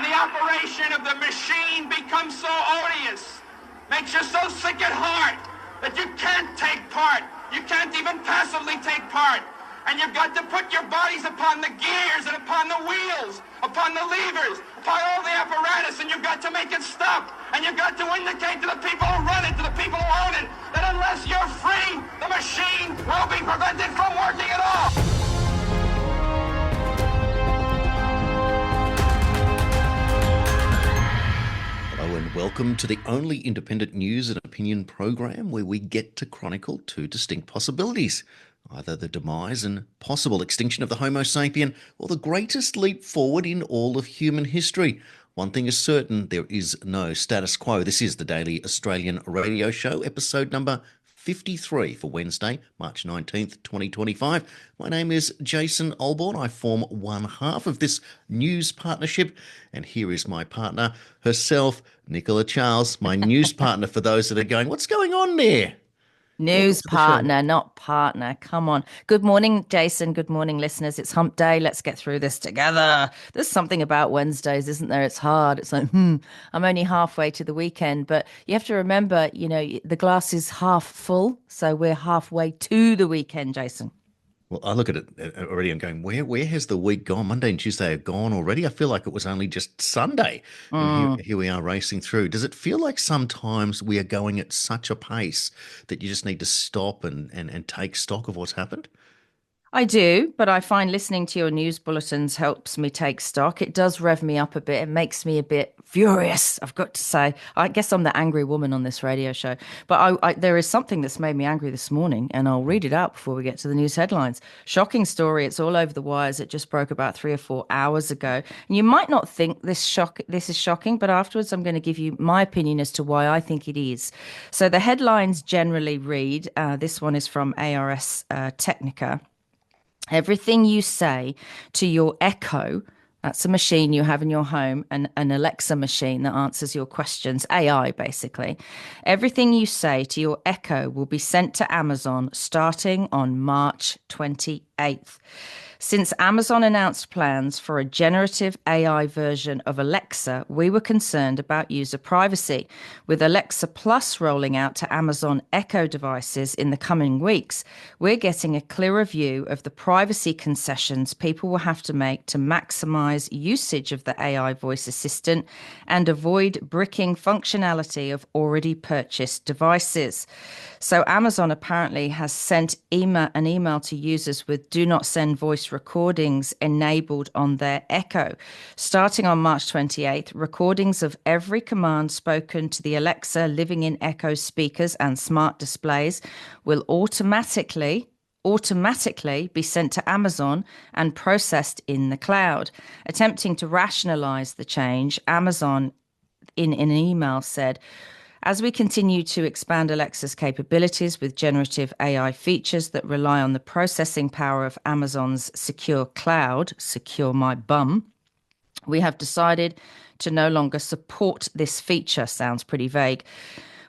And the operation of the machine becomes so odious, makes you so sick at heart that you can't take part. You can't even passively take part. And you've got to put your bodies upon the gears and upon the wheels, upon the levers, upon all the apparatus, and you've got to make it stop. And you've got to indicate to the people who run it, to the people who own it, that unless you're free, the machine will be prevented from working at all. Hello and welcome to the only independent news and opinion program where we get to chronicle two distinct possibilities. Either the demise and possible extinction of the Homo sapien or the greatest leap forward in all of human history. One thing is certain, there is no status quo. This is the Daily Australian Radio Show, episode number 53 for Wednesday, March 19th, 2025. My name is Jason Olborn. I form one half of this news partnership, and here is my partner herself, Nicola Charles, my news partner for those that are going, what's going on there? News partner, not partner. Come on. Good morning, Jason. Good morning, listeners. It's hump day. Let's get through this together. There's something about Wednesdays, isn't there? It's hard. It's like, I'm only halfway to the weekend. But you have to remember, the glass is half full. So we're halfway to the weekend, Jason. Well, I look at it already and going, where has the week gone? Monday and Tuesday are gone already. I feel like it was only just Sunday. And here we are racing through. Does it feel like sometimes we are going at such a pace that you just need to stop and take stock of what's happened? I do, but I find listening to your news bulletins helps me take stock. It does rev me up a bit. It makes me a bit furious, I've got to say. I guess I'm the angry woman on this radio show. But there is something that's made me angry this morning, and I'll read it out before we get to the news headlines. Shocking story. It's all over the wires. It just broke about 3 or 4 hours ago. And you might not think this is shocking, but afterwards I'm going to give you my opinion as to why I think it is. So the headlines generally read, this one is from ARS Technica. Everything you say to your Echo, that's a machine you have in your home, an Alexa machine that answers your questions, AI basically. Everything you say to your Echo will be sent to Amazon starting on March 28th. Since Amazon announced plans for a generative AI version of Alexa, we were concerned about user privacy. With Alexa Plus rolling out to Amazon Echo devices in the coming weeks, we're getting a clearer view of the privacy concessions people will have to make to maximize usage of the AI voice assistant and avoid bricking functionality of already purchased devices. So Amazon apparently has sent an email to users with do not send voice recordings enabled on their Echo. Starting on March 28th, recordings of every command spoken to the Alexa living in Echo speakers and smart displays will automatically be sent to Amazon and processed in the cloud. Attempting to rationalize the change, Amazon in an email said, as we continue to expand Alexa's capabilities with generative AI features that rely on the processing power of Amazon's secure cloud, secure my bum, we have decided to no longer support this feature. Sounds pretty vague.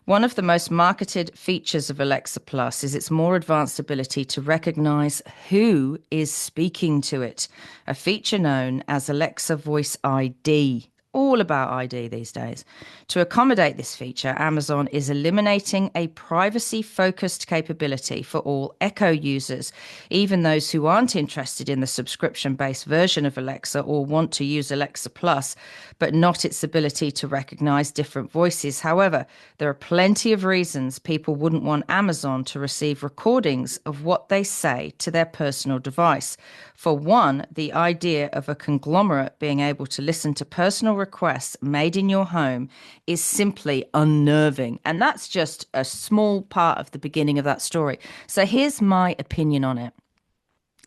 One of the most marketed features of Alexa Plus is its more advanced ability to recognize who is speaking to it, a feature known as Alexa Voice ID. All about ID these days. To accommodate this feature, Amazon is eliminating a privacy-focused capability for all Echo users, even those who aren't interested in the subscription-based version of Alexa or want to use Alexa Plus, but not its ability to recognize different voices. However, there are plenty of reasons people wouldn't want Amazon to receive recordings of what they say to their personal device. For one, the idea of a conglomerate being able to listen to personal requests made in your home is simply unnerving. And that's just a small part of the beginning of that story. So here's my opinion on it.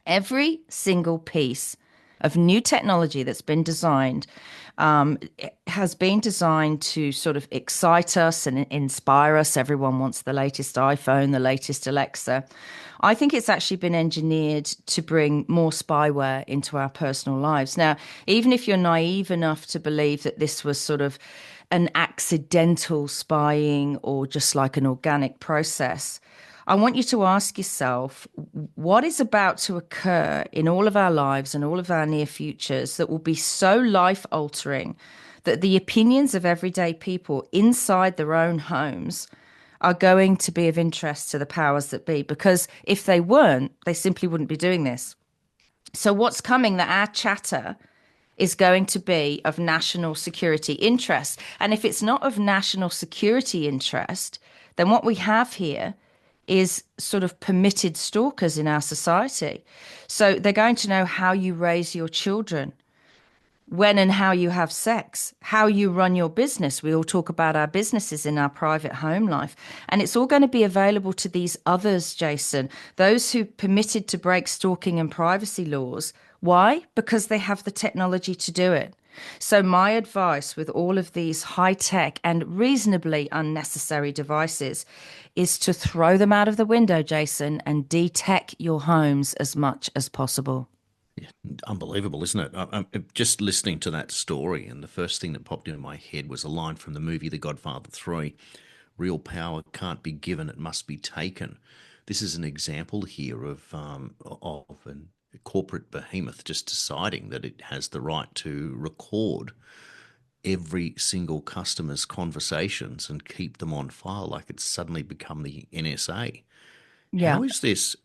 Every single piece of new technology that's been designed has been designed to sort of excite us and inspire us. Everyone wants the latest iPhone, the latest Alexa. I think it's actually been engineered to bring more spyware into our personal lives. Now, even if you're naive enough to believe that this was sort of an accidental spying or just like an organic process, I want you to ask yourself what is about to occur in all of our lives and all of our near futures that will be so life altering that the opinions of everyday people inside their own homes are going to be of interest to the powers that be. Because if they weren't, they simply wouldn't be doing this. So, what's coming that our chatter is going to be of national security interest. And if it's not of national security interest, then what we have here is sort of permitted stalkers in our society. So they're going to know how you raise your children, when and how you have sex, how you run your business. We all talk about our businesses in our private home life. And it's all going to be available to these others, Jason, those who permitted to break stalking and privacy laws. Why? Because they have the technology to do it. So my advice with all of these high-tech and reasonably unnecessary devices is to throw them out of the window, Jason, and de-tech your homes as much as possible. Yeah, unbelievable, isn't it? I'm just listening to that story, and the first thing that popped into my head was a line from the movie The Godfather 3: "Real power can't be given; it must be taken." This is an example here of a corporate behemoth just deciding that it has the right to record every single customer's conversations and keep them on file, like it's suddenly become the NSA. Yeah. How is this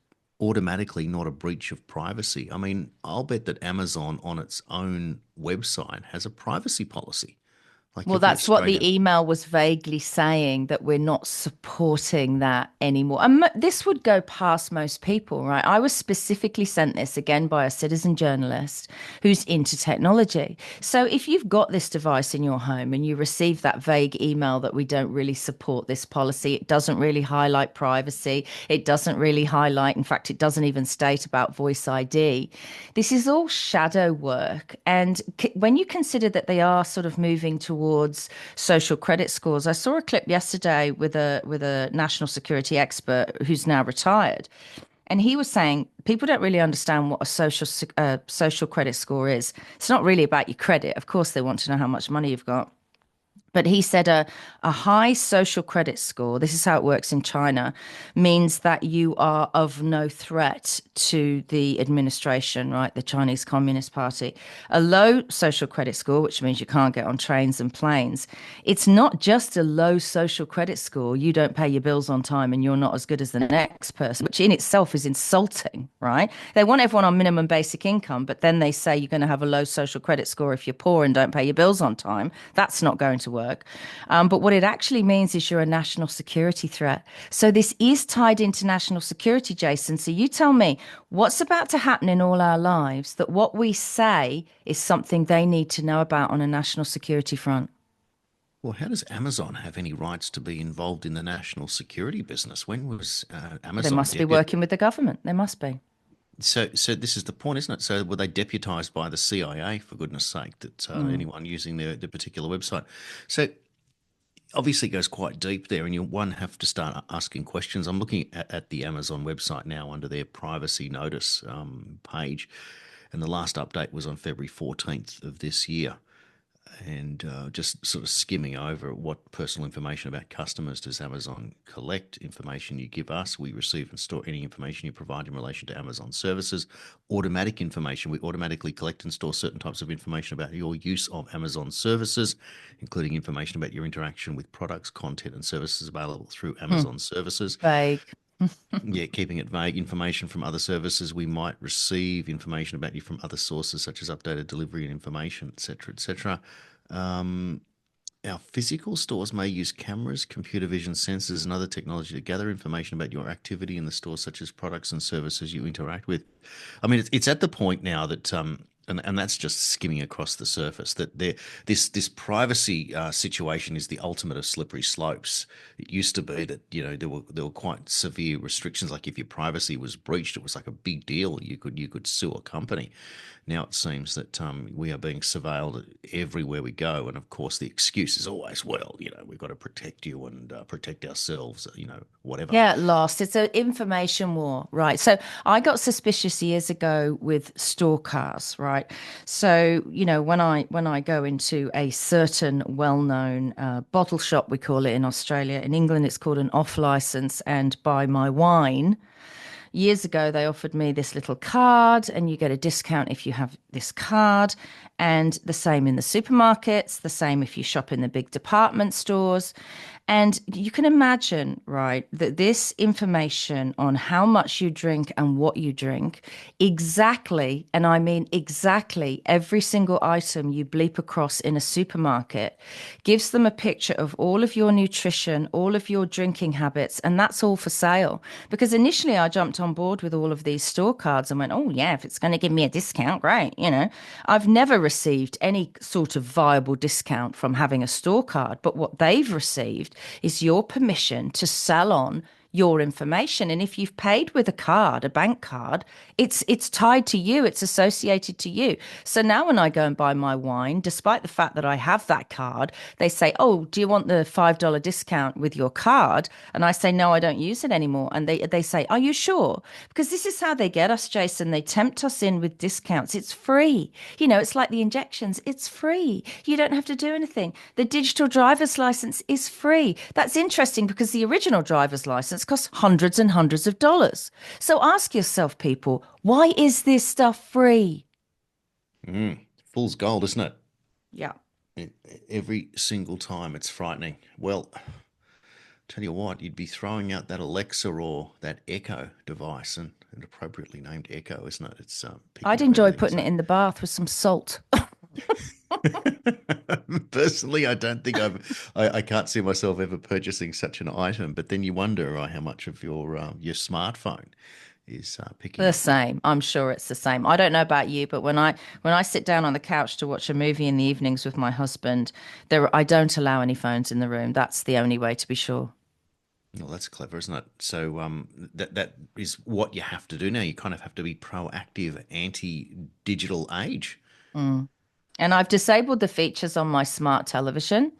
automatically not a breach of privacy? I mean, I'll bet that Amazon on its own website has a privacy policy. Like Well, every that's what the Australian. email was vaguely saying, that we're not supporting that anymore. And this would go past most people, right? I was specifically sent this again by a citizen journalist who's into technology. So if you've got this device in your home and you receive that vague email that we don't really support this policy, it doesn't really highlight privacy, it doesn't really highlight, in fact, it doesn't even state about voice ID. This is all shadow work. And when you consider that they are sort of moving towards social credit scores, I saw a clip yesterday with a national security expert who's now retired. And he was saying people don't really understand what a social credit score is. It's not really about your credit. Of course, they want to know how much money you've got. But he said a high social credit score, this is how it works in China, means that you are of no threat to the administration, right? The Chinese Communist Party. A low social credit score, which means you can't get on trains and planes. It's not just a low social credit score. You don't pay your bills on time and you're not as good as the next person, which in itself is insulting, right? They want everyone on minimum basic income, but then they say you're going to have a low social credit score if you're poor and don't pay your bills on time. That's not going to work. But what it actually means is you're a national security threat. So this is tied into national security, Jason. So you tell me what's about to happen in all our lives that what we say is something they need to know about on a national security front. Well, how does Amazon have any rights to be involved in the national security business? When was They Amazon must be working with the government. They must be. So this is the point, isn't it? So were they deputized by the CIA, for goodness sake, that anyone using their particular website? So obviously it goes quite deep there, and you one have to start asking questions. I'm looking at the Amazon website now under their privacy notice page, and the last update was on February 14th of this year. And just sort of skimming over what personal information about customers does Amazon collect. Information you give us, we receive and store any information you provide in relation to Amazon services. Automatic information, we automatically collect and store certain types of information about your use of Amazon services, including information about your interaction with products, content, and services available through Amazon services. Vague. Yeah, keeping it vague. Information from other services, we might receive information about you from other sources, such as updated delivery and information, etc., etc. Our physical stores may use cameras, computer vision sensors, and other technology to gather information about your activity in the store, such as products and services you interact with. I mean, it's at the point now that and that's just skimming across the surface, that this privacy situation is the ultimate of slippery slopes. It used to be that there were quite severe restrictions, like if your privacy was breached, it was like a big deal. You could sue a company. Now it seems that we are being surveilled everywhere we go, and of course the excuse is always, well, we've got to protect you and protect ourselves, whatever. Yeah, lost. It's an information war, right? So I got suspicious years ago with store cars, right? right? So, when I go into a certain well-known bottle shop, we call it in Australia. In England, it's called an off license, and buy my wine. Years ago, they offered me this little card, and you get a discount if you have this card. And the same in the supermarkets, the same if you shop in the big department stores. And you can imagine, right, that this information on how much you drink and what you drink, exactly, and I mean exactly every single item you bleep across in a supermarket, gives them a picture of all of your nutrition, all of your drinking habits, and that's all for sale. Because initially I jumped on board with all of these store cards and went, oh, yeah, if it's going to give me a discount, great. I've never received any sort of viable discount from having a store card, but what they've received is your permission to sell on your information. And if you've paid with a card, a bank card, it's tied to you, it's associated to you. So now when I go and buy my wine, despite the fact that I have that card, they say, oh, do you want the $5 discount with your card? And I say, no, I don't use it anymore. And they say, are you sure? Because this is how they get us, Jason. They tempt us in with discounts. It's free. It's like the injections. It's free. You don't have to do anything. The digital driver's license is free. That's interesting because the original driver's license costs hundreds and hundreds of dollars. So ask yourself, people, why is this stuff free? Fool's gold, isn't it? Yeah. Every single time. It's frightening. Well, tell you what, you'd be throwing out that Alexa or that Echo device, and an appropriately named Echo, isn't it? It's I'd enjoy putting it in the bath with some salt. Personally, I don't think I can't see myself ever purchasing such an item. But then you wonder how much of your smartphone is picking The up. same. I'm sure it's the same. I don't know about you, but when I sit down on the couch to watch a movie in the evenings with my husband, I don't allow any phones in the room. That's the only way to be sure. Well, that's clever, isn't it? So that is what you have to do now. You kind of have to be proactive, anti-digital age. And I've disabled the features on my smart television,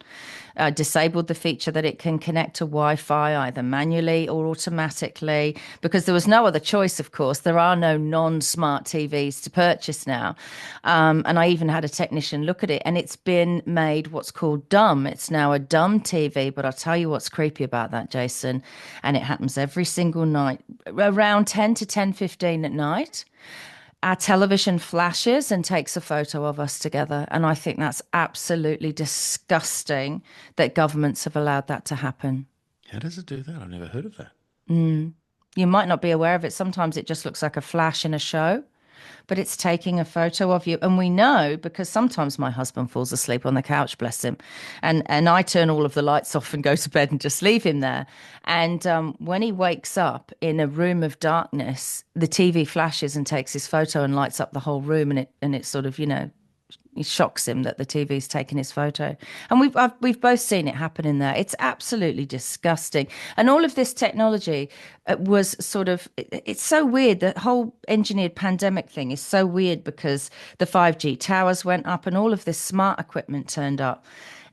disabled the feature that it can connect to Wi-Fi either manually or automatically, because there was no other choice, of course. There are no non-smart TVs to purchase now. And I even had a technician look at it, and it's been made what's called dumb. It's now a dumb TV, but I'll tell you what's creepy about that, Jason, and it happens every single night, around 10 to 10:15 at night. Our television flashes and takes a photo of us together. And I think that's absolutely disgusting that governments have allowed that to happen. How does it do that? I've never heard of that. You might not be aware of it. Sometimes it just looks like a flash in a show, but it's taking a photo of you. And we know because sometimes my husband falls asleep on the couch, bless him. And I turn all of the lights off and go to bed and just leave him there. And when he wakes up in a room of darkness, the TV flashes and takes his photo and lights up the whole room. And it sort of, it shocks him that the TV's taken his photo. And we've both seen it happen in there. It's absolutely disgusting. And all of this technology was sort of, it's so weird. The whole engineered pandemic thing is so weird because the 5G towers went up and all of this smart equipment turned up.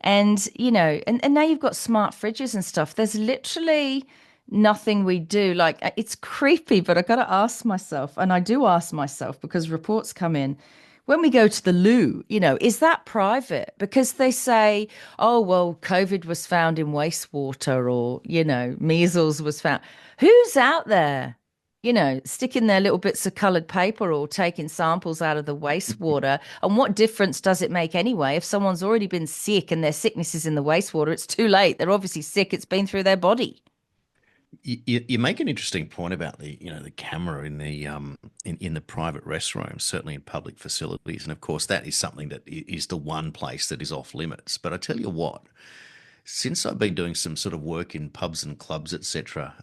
And, and now you've got smart fridges and stuff. There's literally nothing we do. Like, it's creepy, but I got to ask myself, and I do ask myself because reports come in. When we go to the loo, is that private? Because they say, oh, well, COVID was found in wastewater or, measles was found. Who's out there, sticking their little bits of coloured paper or taking samples out of the wastewater? And what difference does it make anyway? If someone's already been sick and their sickness is in the wastewater, it's too late. They're obviously sick. It's been through their body. You make an interesting point about the camera in the private restrooms, certainly in public facilities, and of course that is something that is the one place that is off limits. But I tell you what, since I've been doing some sort of work in pubs and clubs, etc.,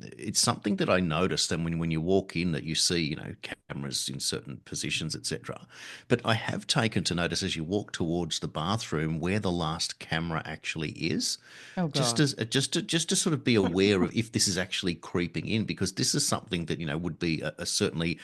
it's something that I noticed. And when you walk in, that you see, cameras in certain positions, etc. But I have taken to notice as you walk towards the bathroom where the last camera actually is, Oh, just God. as just to sort of be aware of if this is actually creeping in, because this is something that would be a certainly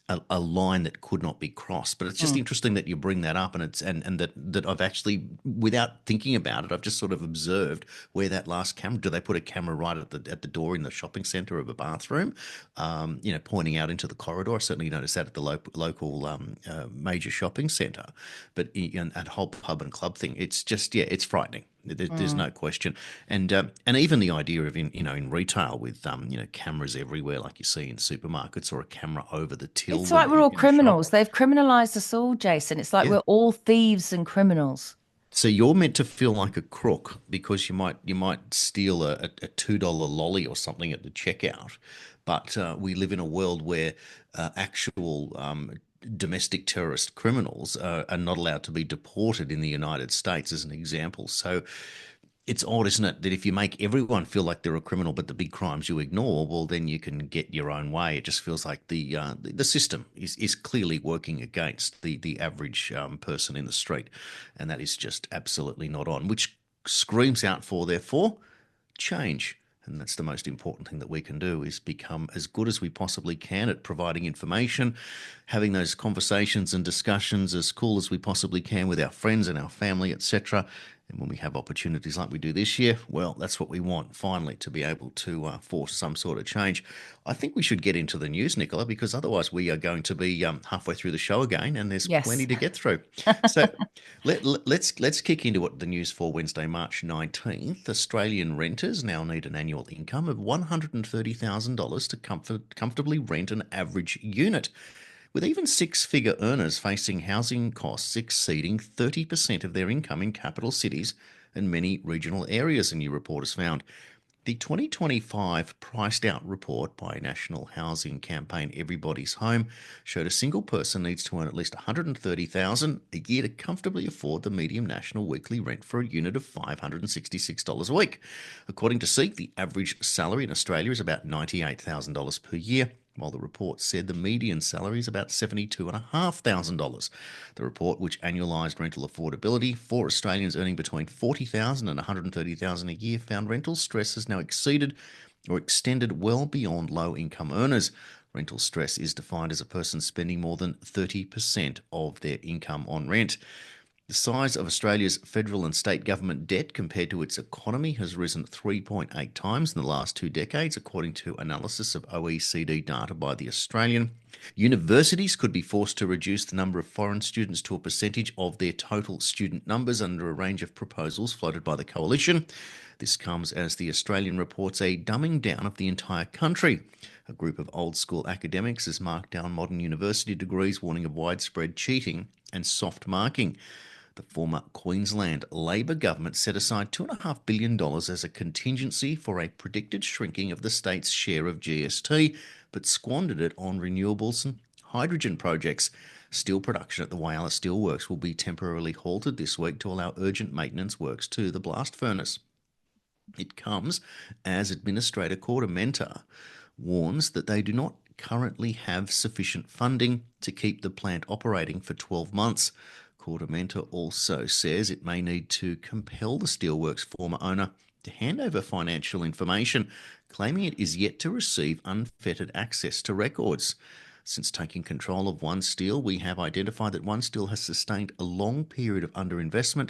a line that could not be crossed. But it's just interesting that you bring that up, and that I've actually, without thinking about it, I've just sort of observed where that last camera. Do they put a camera right at the door in the shopping centre of a bathroom, pointing out into the corridor? I certainly noticed that at the local major shopping centre, but at whole pub and club thing, it's just it's frightening. There's no question, and even the idea of in retail with cameras everywhere, like you see in supermarkets, or a camera over the till It's when like we're all in a shop. criminals. They've criminalized us all, Jason. It's like Yeah. we're all thieves and criminals. So you're meant to feel like a crook because you might steal a $2 lolly or something at the checkout, but we live in a world where actual domestic terrorist criminals are not allowed to be deported in the United States, as an example. So it's odd, isn't it, that if you make everyone feel like they're a criminal, but the big crimes you ignore, well, then you can get your own way. It just feels like the system is clearly working against the average person in the street, and that is just absolutely not on. Which screams out for, therefore, change. And that's the most important thing that we can do, is become as good as we possibly can at providing information, having those conversations and discussions as cool as we possibly can with our friends and our family, etc. And when we have opportunities like we do this year, well, that's what we want, finally, to be able to force some sort of change. I think we should get into the news, Nicola, because otherwise we are going to be halfway through the show again, and there's plenty Yes. to get through. So let's kick into what the news for Wednesday, March 19th. Australian renters now need an annual income of $130,000 to comfortably rent an average unit, with even six-figure earners facing housing costs exceeding 30% of their income in capital cities and many regional areas, a new report has found. The 2025 Priced Out report by national housing campaign Everybody's Home showed a single person needs to earn at least $130,000 a year to comfortably afford the median national weekly rent for a unit of $566 a week. According to Seek, the average salary in Australia is about $98,000 per year, while the report said the median salary is about $72,500. The report, which annualised rental affordability for Australians earning between $40,000 and $130,000 a year, found rental stress has now exceeded or extended well beyond low-income earners. Rental stress is defined as a person spending more than 30% of their income on rent. The size of Australia's federal and state government debt compared to its economy has risen 3.8 times in the last 2 decades, according to analysis of OECD data by The Australian. Universities could be forced to reduce the number of foreign students to a percentage of their total student numbers under a range of proposals floated by the coalition. This comes as The Australian reports a dumbing down of the entire country. A group of old school academics has marked down modern university degrees, warning of widespread cheating and soft marking. The former Queensland Labor government set aside $2.5 billion as a contingency for a predicted shrinking of the state's share of GST, but squandered it on renewables and hydrogen projects. Steel production at the Whyalla Steelworks will be temporarily halted this week to allow urgent maintenance works to the blast furnace. It comes as Administrator Cordamenta warns that they do not currently have sufficient funding to keep the plant operating for 12 months. Cordamenta also says it may need to compel the steelworks' former owner to hand over financial information, claiming it is yet to receive unfettered access to records. Since taking control of One Steel, we have identified that One Steel has sustained a long period of underinvestment,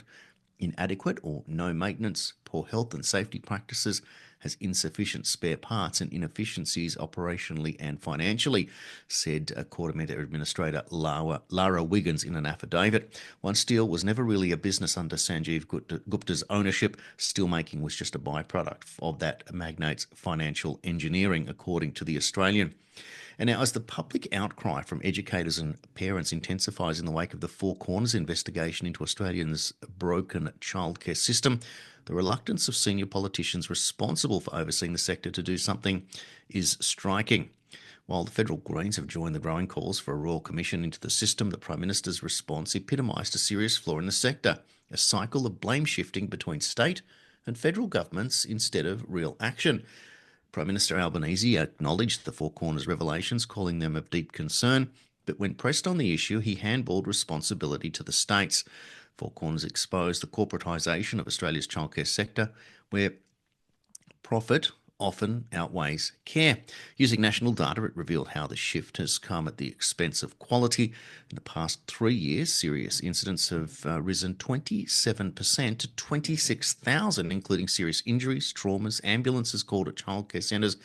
inadequate or no maintenance, poor health and safety practices, has insufficient spare parts and inefficiencies operationally and financially, said Cordamenta Administrator Lara Wiggins in an affidavit. One Steel was never really a business under Sanjeev Gupta's ownership. Steelmaking was just a byproduct of that magnate's financial engineering, according to The Australian. And now, as the public outcry from educators and parents intensifies in the wake of the Four Corners investigation into Australia's broken childcare system, the reluctance of senior politicians responsible for overseeing the sector to do something is striking. While the federal Greens have joined the growing calls for a royal commission into the system, the Prime Minister's response epitomised a serious flaw in the sector, a cycle of blame shifting between state and federal governments instead of real action. Prime Minister Albanese acknowledged the Four Corners revelations, calling them of deep concern, but when pressed on the issue, he handballed responsibility to the states. Four Corners exposed the corporatisation of Australia's childcare sector, where profit often outweighs care. Using national data, it revealed how the shift has come at the expense of quality. In the past 3 years, serious incidents have risen 27% to 26,000, including serious injuries, traumas, ambulances called at childcare centres,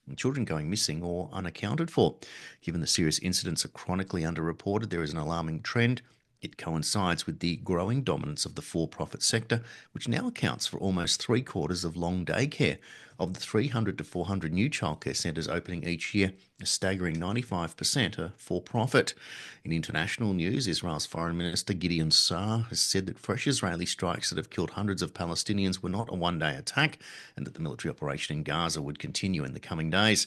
and children going missing or unaccounted for. Given the serious incidents are chronically underreported, there is an alarming trend. It coincides with the growing dominance of the for-profit sector, which now accounts for almost three-quarters of long day care. Of the 300 to 400 new childcare centres opening each year, a staggering 95% are for-profit. In international news, Israel's Foreign Minister Gideon Saar has said that fresh Israeli strikes that have killed hundreds of Palestinians were not a one-day attack, and that the military operation in Gaza would continue in the coming days.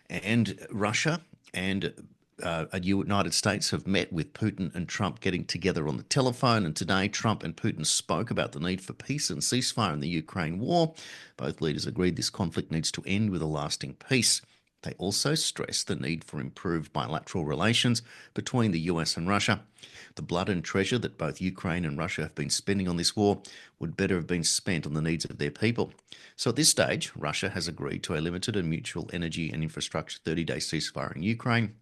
And Russia and the United States have met, with Putin and Trump getting together on the telephone. And today, Trump and Putin spoke about the need for peace and ceasefire in the Ukraine war. Both leaders agreed this conflict needs to end with a lasting peace. They also stressed the need for improved bilateral relations between the US and Russia. The blood and treasure that both Ukraine and Russia have been spending on this war would better have been spent on the needs of their people. So at this stage, Russia has agreed to a limited and mutual energy and infrastructure 30-day ceasefire in Ukraine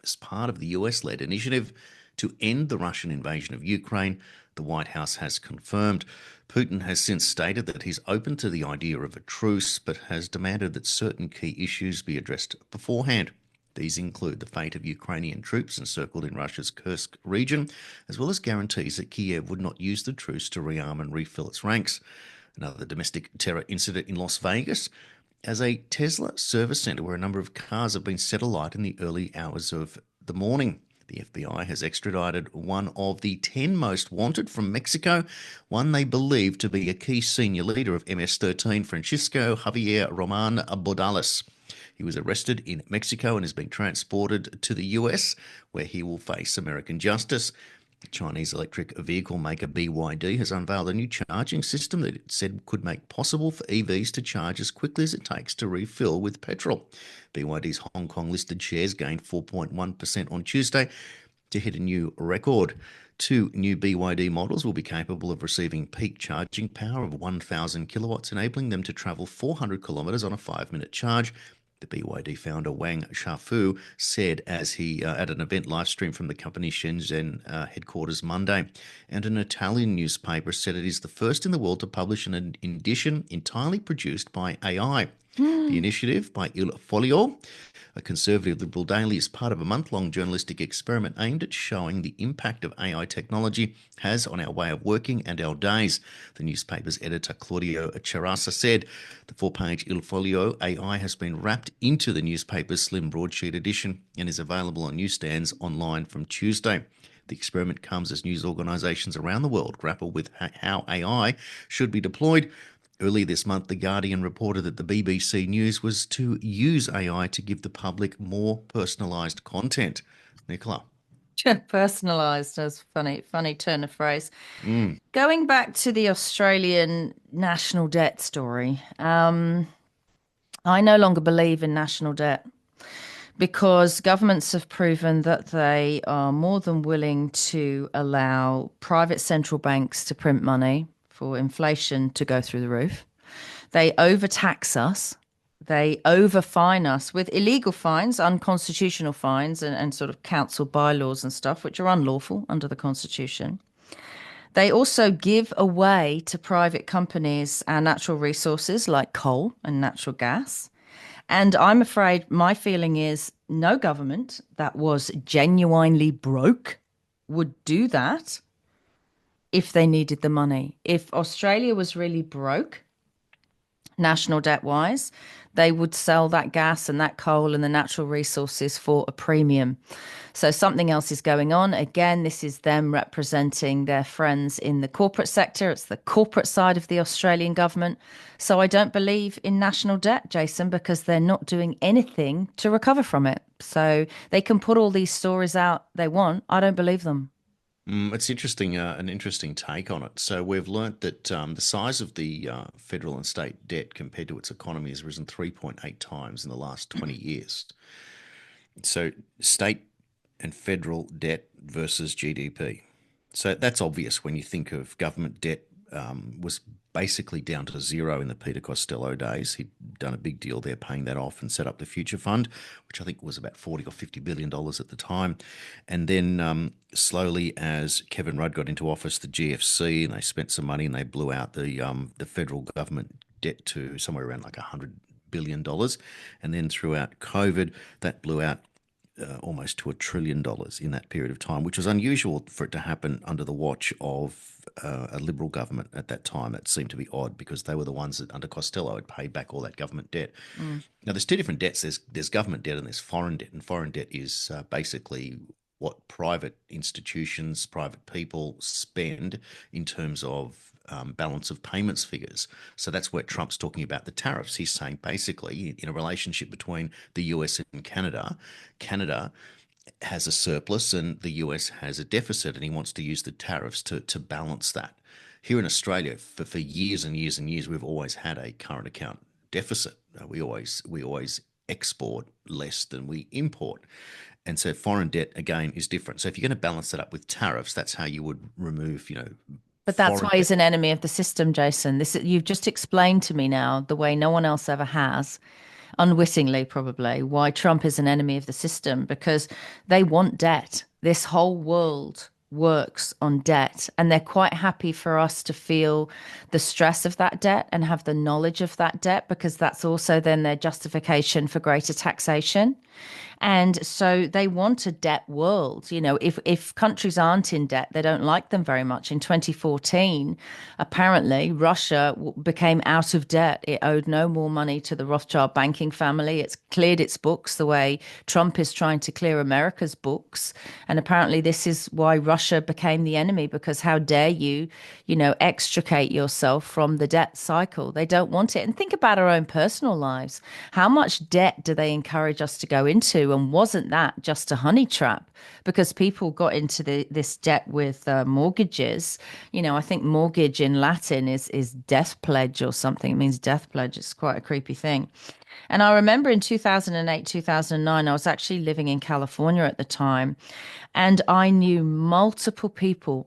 as part of the US-led initiative to end the Russian invasion of Ukraine, the White House has confirmed. Putin has since stated that he's open to the idea of a truce, but has demanded that certain key issues be addressed beforehand. These include the fate of Ukrainian troops encircled in Russia's Kursk region, as well as guarantees that Kiev would not use the truce to rearm and refill its ranks. Another domestic terror incident in Las Vegas, as a Tesla service centre where a number of cars have been set alight in the early hours of the morning. The FBI has extradited one of the 10 most wanted from Mexico, one they believe to be a key senior leader of MS-13, Francisco Javier Roman Bordales. He was arrested in Mexico and is being transported to the US, where he will face American justice. Chinese electric vehicle maker BYD has unveiled a new charging system that it said could make possible for EVs to charge as quickly as it takes to refill with petrol. BYD's Hong Kong listed shares gained 4.1% on Tuesday to hit a new record. Two new BYD models will be capable of receiving peak charging power of 1,000 kilowatts, enabling them to travel 400 kilometres on a 5-minute charge. The BYD founder Wang Shafu said as he at an event live stream from the company's Shenzhen headquarters Monday. And an Italian newspaper said it is the first in the world to publish an edition entirely produced by AI. The initiative by Il Foglio, a conservative liberal daily, is part of a month-long journalistic experiment aimed at showing the impact of AI technology has on our way of working and our days. The newspaper's editor, Claudio Cerasa, said the 4-page Il Foglio AI has been wrapped into the newspaper's slim broadsheet edition and is available on newsstands online from Tuesday. The experiment comes as news organisations around the world grapple with how AI should be deployed. Early this month, The Guardian reported that the BBC News was to use AI to give the public more personalised content. Nicola. Personalised, that's funny turn of phrase. Going back to the Australian national debt story, I no longer believe in national debt because governments have proven that they are more than willing to allow private central banks to print money for inflation to go through the roof. They overtax us. They overfine us with illegal fines, unconstitutional fines, and sort of council bylaws and stuff, which are unlawful under the Constitution. They also give away to private companies our natural resources like coal and natural gas. And I'm afraid my feeling is no government that was genuinely broke would do that if they needed the money. If Australia was really broke, national debt wise, they would sell that gas and that coal and the natural resources for a premium. So something else is going on. Again, this is them representing their friends in the corporate sector. It's the corporate side of the Australian government. So I don't believe in national debt, Jason, because they're not doing anything to recover from it. So they can put all these stories out they want. I don't believe them. It's interesting, an interesting take on it. So we've learnt that the size of the federal and state debt compared to its economy has risen 3.8 times in the last 20 years. So state and federal debt versus GDP. So that's obvious when you think of government debt was basically down to zero in the Peter Costello days. He'd done a big deal there, paying that off, and set up the Future Fund, which I think was about 40 or $50 billion at the time. And then slowly, as Kevin Rudd got into office, the GFC, and they spent some money and they blew out the federal government debt to somewhere around like $100 billion. And then throughout COVID, that blew out almost to $1 trillion in that period of time, which was unusual for it to happen under the watch of a Liberal government at that time. It seemed to be odd because they were the ones that, under Costello, had paid back all that government debt. Now, there's two different debts. There's government debt and there's foreign debt. And foreign debt is basically what private institutions, private people spend in terms of balance of payments figures. So that's where Trump's talking about the tariffs. He's saying basically in a relationship between the US and Canada, Canada has a surplus and the US has a deficit, and he wants to use the tariffs to balance that. Here in Australia, for years and years and years, we've always had a current account deficit. We always export less than we import. And so foreign debt, again, is different. So if you're going to balance that up with tariffs, that's how you would remove, But that's why foreign he's debt. an enemy of the system, Jason. You've just explained to me now the way no one else ever has, unwittingly probably, why Trump is an enemy of the system, because they want debt. This whole world works on debt, and they're quite happy for us to feel the stress of that debt and have the knowledge of that debt, because that's also then their justification for greater taxation. And so they want a debt world. If countries aren't in debt, they don't like them very much. In 2014, apparently, Russia became out of debt. It owed no more money to the Rothschild banking family. It's cleared its books the way Trump is trying to clear America's books. And apparently, this is why Russia became the enemy, because how dare you, extricate yourself from the debt cycle? They don't want it. And think about our own personal lives. How much debt do they encourage us to go into? And wasn't that just a honey trap? Because people got into this debt with mortgages. I think mortgage in Latin is death pledge or something. It means death pledge. It's quite a creepy thing. And I remember in 2008, 2009, I was actually living in California at the time. And I knew multiple people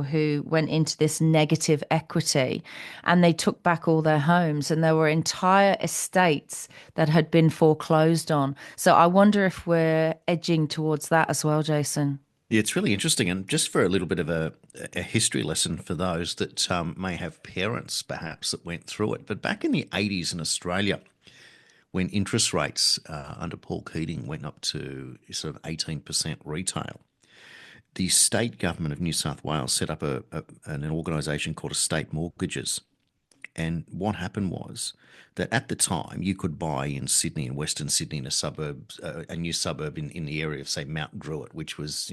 who went into this negative equity, and they took back all their homes, and there were entire estates that had been foreclosed on. So I wonder if we're edging towards that as well, Jason. Yeah, it's really interesting. And just for a little bit of a history lesson for those that may have parents perhaps that went through it. But back in the 80s in Australia, when interest rates under Paul Keating went up to sort of 18% retail, the state government of New South Wales set up an organisation called Estate Mortgages. And what happened was that at the time you could buy in Sydney, in Western Sydney, in a new suburb in the area of, say, Mount Druitt, which was,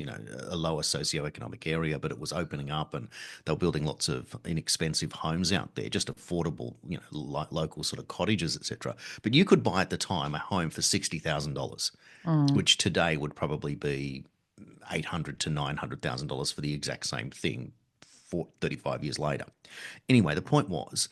a lower socioeconomic area, but it was opening up and they were building lots of inexpensive homes out there, just affordable, local sort of cottages, etc. But you could buy at the time a home for $60,000, which today would probably be $800,000 to $900,000 for the exact same thing 35 years later. Anyway, the point was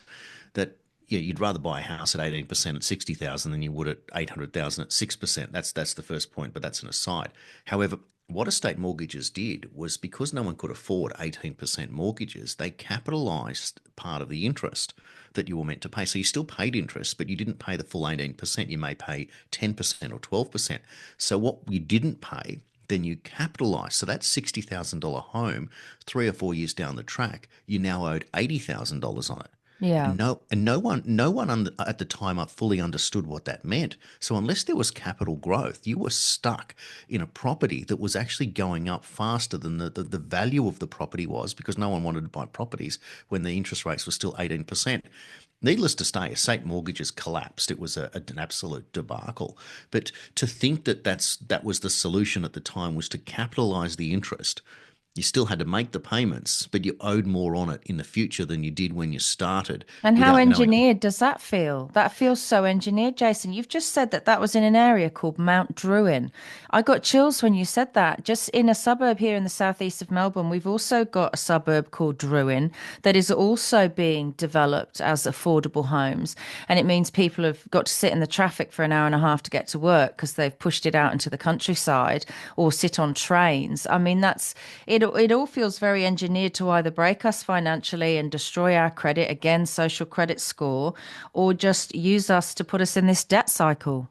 that you'd rather buy a house at 18% at 60,000 than you would at 800,000 at 6%. That's the first point, but that's an aside. However, what estate mortgages did was, because no one could afford 18% mortgages, they capitalised part of the interest that you were meant to pay. So you still paid interest, but you didn't pay the full 18%. You may pay 10% or 12%. So what you didn't pay, then you capitalise. So that $60,000 home, 3 or 4 years down the track, you now owed $80,000 on it. Yeah. No one at the time fully understood what that meant. So unless there was capital growth, you were stuck in a property that was actually going up faster than the value of the property was, because no one wanted to buy properties when the interest rates were still 18%. Needless to say, estate mortgages collapsed. It was an absolute debacle. But to think that was the solution at the time, was to capitalise the interest. You still had to make the payments, but you owed more on it in the future than you did when you started, And how without knowing. engineered does that feel? That feels so engineered, Jason. You've just said that was in an area called Mount Druin. I got chills when you said that. Just in a suburb here in the southeast of Melbourne, we've also got a suburb called Druin that is also being developed as affordable homes. And it means people have got to sit in the traffic for an hour and a half to get to work because they've pushed it out into the countryside, or sit on trains. I mean, it all feels very engineered to either break us financially and destroy our credit, again, social credit score, or just use us to put us in this debt cycle.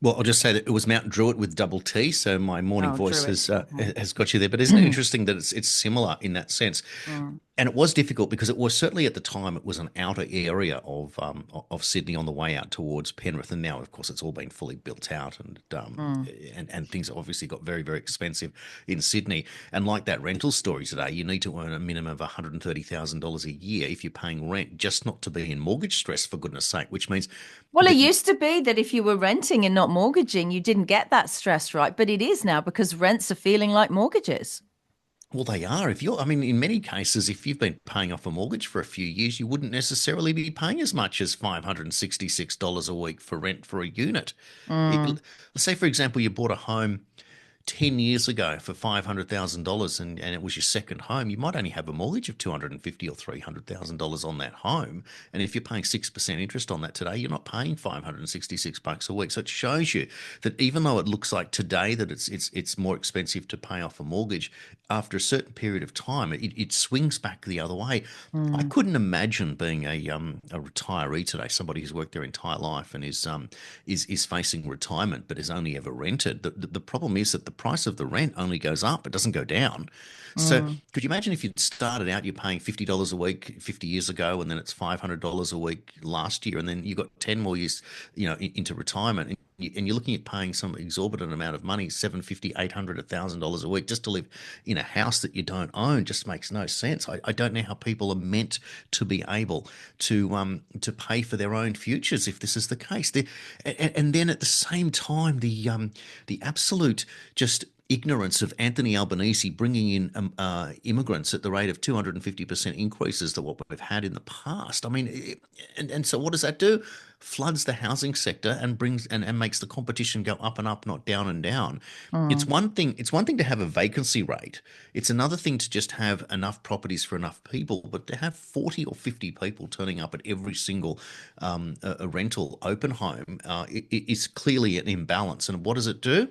Well, I'll just say that it was Mount Druitt with double T, so my morning Oh, voice Druid. Okay. has got you there. But isn't it interesting that it's similar in that sense? Mm. And it was difficult because it was certainly at the time it was an outer area of Sydney on the way out towards Penrith, and now of course it's all been fully built out, Mm. and things obviously got very expensive in Sydney. And like that rental story today, you need to earn a minimum of $130,000 a year if you're paying rent, just not to be in mortgage stress, for goodness sake. Which means Well, it that used to be that if you were renting and not mortgaging, you didn't get that stress, right? But it is now because rents are feeling like mortgages. well, they are. If you're, I mean, in many cases, if you've been paying off a mortgage for a few years, you wouldn't necessarily be paying as much as $566 a week for rent for a unit. Mm. Let's say, for example, you bought a home 10 years ago for $500,000 and it was your second home. You might only have a mortgage of $250,000 or $300,000 on that home. And if you're paying 6% interest on that today, you're not paying $566 a week. So it shows you that even though it looks like today that it's more expensive to pay off a mortgage, after a certain period of time, it swings back the other way. I Mm. couldn't imagine being a retiree today, somebody who's worked their entire life and is facing retirement but has only ever rented. The problem is that the price of the rent only goes up; it doesn't go down. So, Mm. could you imagine if you'd started out, you're paying $50 a week 50 years ago, and then it's $500 a week last year, and then you got 10 more years, into retirement, and you're looking at paying some exorbitant amount of money, 750, 800, $1,000 a week just to live in a house that you don't own, just makes no sense. I don't know how people are meant to be able to pay for their own futures if this is the case. And then at the same time, the absolute just ignorance of Anthony Albanese bringing in immigrants at the rate of 250% increases to what we've had in the past. I mean, and so what does that do? Floods the housing sector and brings and makes the competition go up and up, not down and down. Mm. It's one thing to have a vacancy rate. It's another thing to just have enough properties for enough people, but to have 40 or 50 people turning up at every single a rental open home, is clearly an imbalance. And what does it do?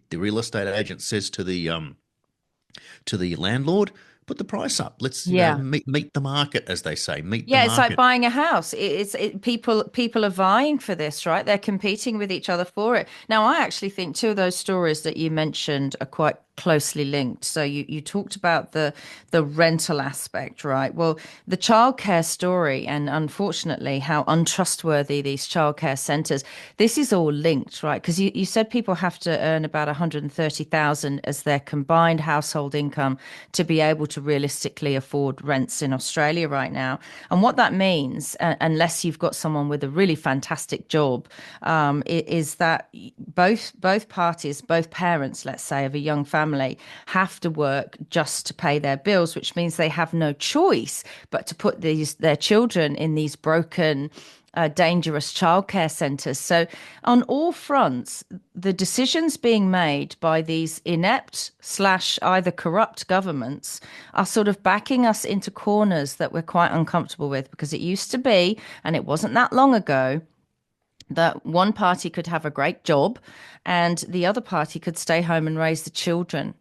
The real estate agent says to the landlord, put the price up. Let's Yeah. meet the market, as they say, meet the Yeah, it's like market. buying a house. People are vying for this, right? They're competing with each other for it. Now, I actually think two of those stories that you mentioned are quite closely linked. So you talked about the rental aspect, right? Well, the childcare story and unfortunately how untrustworthy these childcare centres, this is all linked, right? Because you said people have to earn about 130,000 as their combined household income to be able to realistically afford rents in Australia right now. And what that means, unless you've got someone with a really fantastic job, is that both parties, both parents, let's say, of a young family, have to work just to pay their bills, which means they have no choice but to put their children in these broken, dangerous childcare centres. So, on all fronts, the decisions being made by these inept slash either corrupt governments are sort of backing us into corners that we're quite uncomfortable with, because it used to be, and it wasn't that long ago, that one party could have a great job and the other party could stay home and raise the children,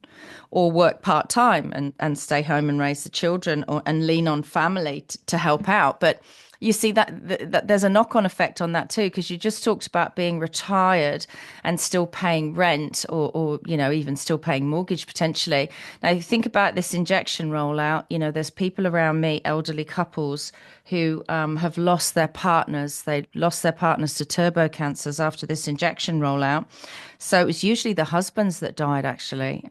or work part time and stay home and raise the children, and lean on family to help out. But you see that there's a knock-on effect on that too, because you just talked about being retired and still paying rent, or even still paying mortgage potentially. Now you think about this injection rollout. There's people around me, elderly couples, who have lost their partners. They lost their partners to turbo cancers after this injection rollout. So it was usually the husbands that died, actually.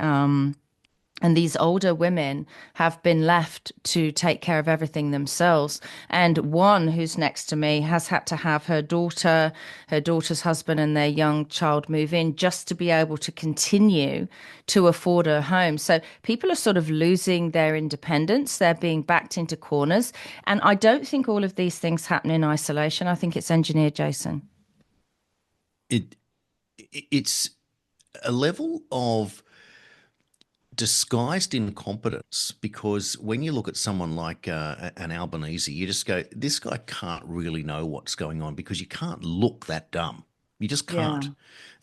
And these older women have been left to take care of everything themselves. And one who's next to me has had to have her daughter's husband, and their young child move in just to be able to continue to afford a home. So people are sort of losing their independence. They're being backed into corners. And I don't think all of these things happen in isolation. I think it's engineered, Jason. It it's a level of disguised incompetence, because when you look at someone like an Albanese, you just go, this guy can't really know what's going on, because you can't look that dumb. You just Yeah. can't.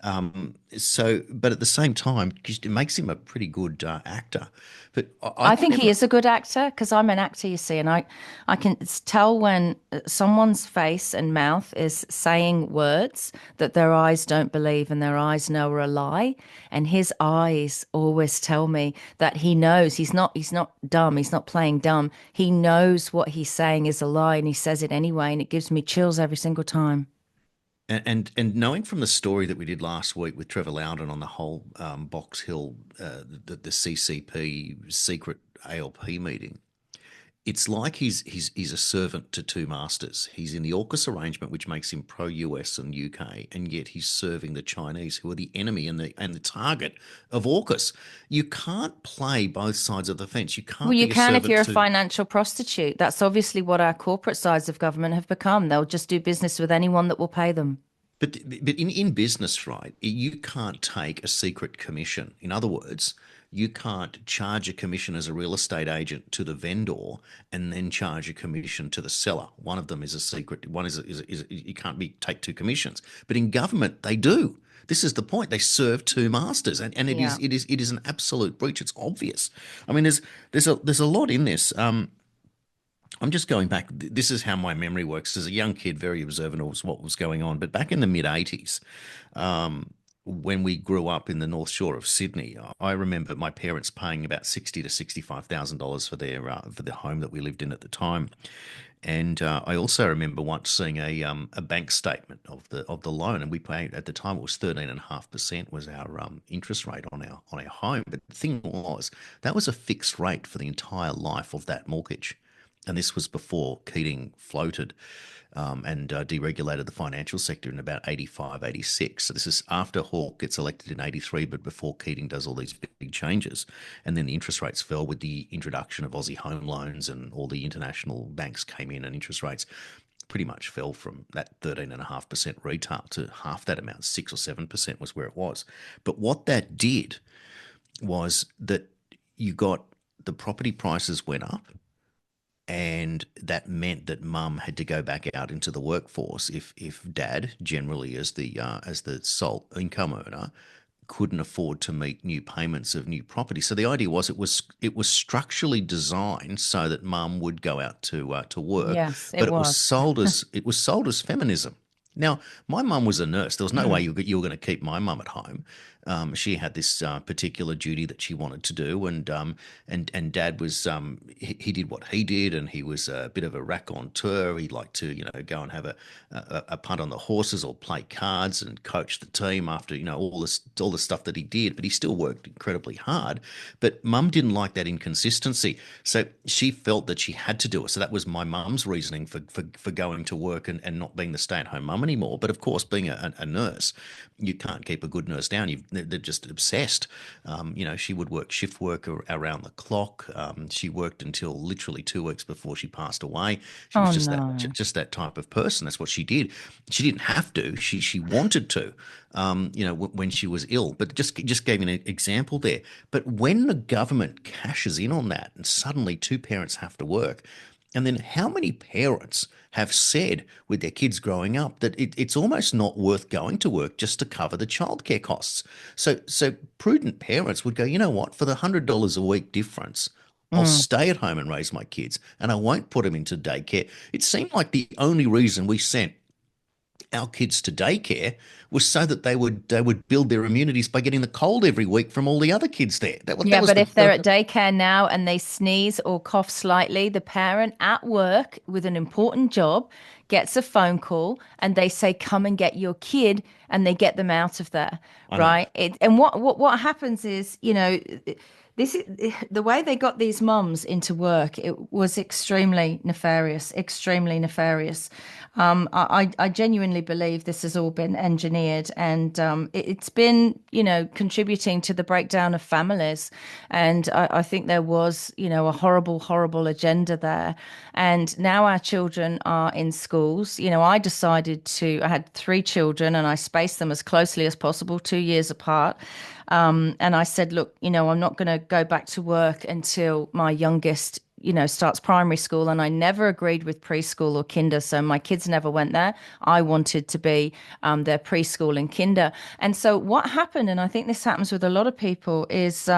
But at the same time, just it makes him a pretty good actor. But I I can think he never. is a good actor because I'm an actor, you see, and I can tell when someone's face and mouth is saying words that their eyes don't believe and their eyes know are a lie. And his eyes always tell me that he knows he's not dumb, he's not playing dumb. He knows what he's saying is a lie and he says it anyway, and it gives me chills every single time. And knowing from the story that we did last week with Trevor Loudon on the whole Box Hill, the CCP secret ALP meeting, it's like he's a servant to two masters. He's in the AUKUS arrangement, which makes him pro-US and UK, and yet he's serving the Chinese, who are the enemy and the target of AUKUS. You can't play both sides of the fence. You Well, can't you be a can if servant you're a to. financial prostitute. That's obviously what our corporate sides of government have become. They'll just do business with anyone that will pay them. But in business, right, you can't take a secret commission. In other words, you can't charge a commission as a real estate agent to the vendor and then charge a commission to the seller. One of them is a secret. One is you can't be take two commissions. But in government, they do. This is the point. They serve two masters, and it is Yeah. it is it is an absolute breach. It's obvious. I mean, there's a lot in this. I'm just going back. This is how my memory works. As a young kid, very observant of what was going on. But back in the mid '80s, when we grew up in the North Shore of Sydney, I remember my parents paying about $60,000 to $65,000 for the home that we lived in at the time. And I also remember once seeing a bank statement of the loan, and we paid at the time it was 13.5% was our interest rate on our home. But the thing was that was a fixed rate for the entire life of that mortgage. And this was before Keating floated and deregulated the financial sector in about 85, 86. So this is after Hawke gets elected in 83, but before Keating does all these big changes. And then the interest rates fell with the introduction of Aussie home loans, and all the international banks came in, and interest rates pretty much fell from that 13.5% retail to half that amount, 6 or 7% was where it was. But what that did was that you got the property prices went up, and that meant that mum had to go back out into the workforce if dad, generally as the sole income earner, couldn't afford to meet new payments of new property. So the idea was it was structurally designed so that mum would go out to work, Yes, it but was. it was sold as feminism. Now, my mum was a nurse. There was no way you were going to keep my mum at home. She had this particular duty that she wanted to do, and Dad was he did what he did, and he was a bit of a raconteur. He liked to go and have a punt on the horses or play cards and coach the team after all the stuff that he did. But he still worked incredibly hard. But Mum didn't like that inconsistency, so she felt that she had to do it. So that was my mum's reasoning for going to work and not being the stay-at-home mum anymore. But of course, being a nurse, you can't keep a good nurse down. They're just obsessed. She would work shift work around the clock. She worked until literally 2 weeks before she passed away. She was Oh just that no. just that type of person. That's what she did. She didn't have to. She wanted to. When she was ill. But just gave you an example there. But when the government cashes in on that, and suddenly two parents have to work, and then how many parents have said with their kids growing up that it's almost not worth going to work just to cover the childcare costs? So prudent parents would go, you know what, for the $100 a week difference, I'll Mm. stay at home and raise my kids, and I won't put them into daycare. It seemed like the only reason we sent our kids to daycare was so that they would build their immunities by getting the cold every week from all the other kids there. That Yeah, was but the if they're at daycare now and they sneeze or cough slightly, the parent at work with an important job gets a phone call and they say, "Come and get your kid," and they get them out of there, I know. right? And what happens is, this is the way they got these mums into work. It was extremely nefarious, extremely nefarious. I genuinely believe this has all been engineered, and it's been, contributing to the breakdown of families. And I think there was, a horrible, horrible agenda there. And now our children are in schools. I had three children and I spaced them as closely as possible, 2 years apart. And I said, look, I'm not going to go back to work until my youngest, starts primary school, and I never agreed with preschool or kinder. So my kids never went there. I wanted to be their preschool and kinder. And so what happened, and I think this happens with a lot of people, is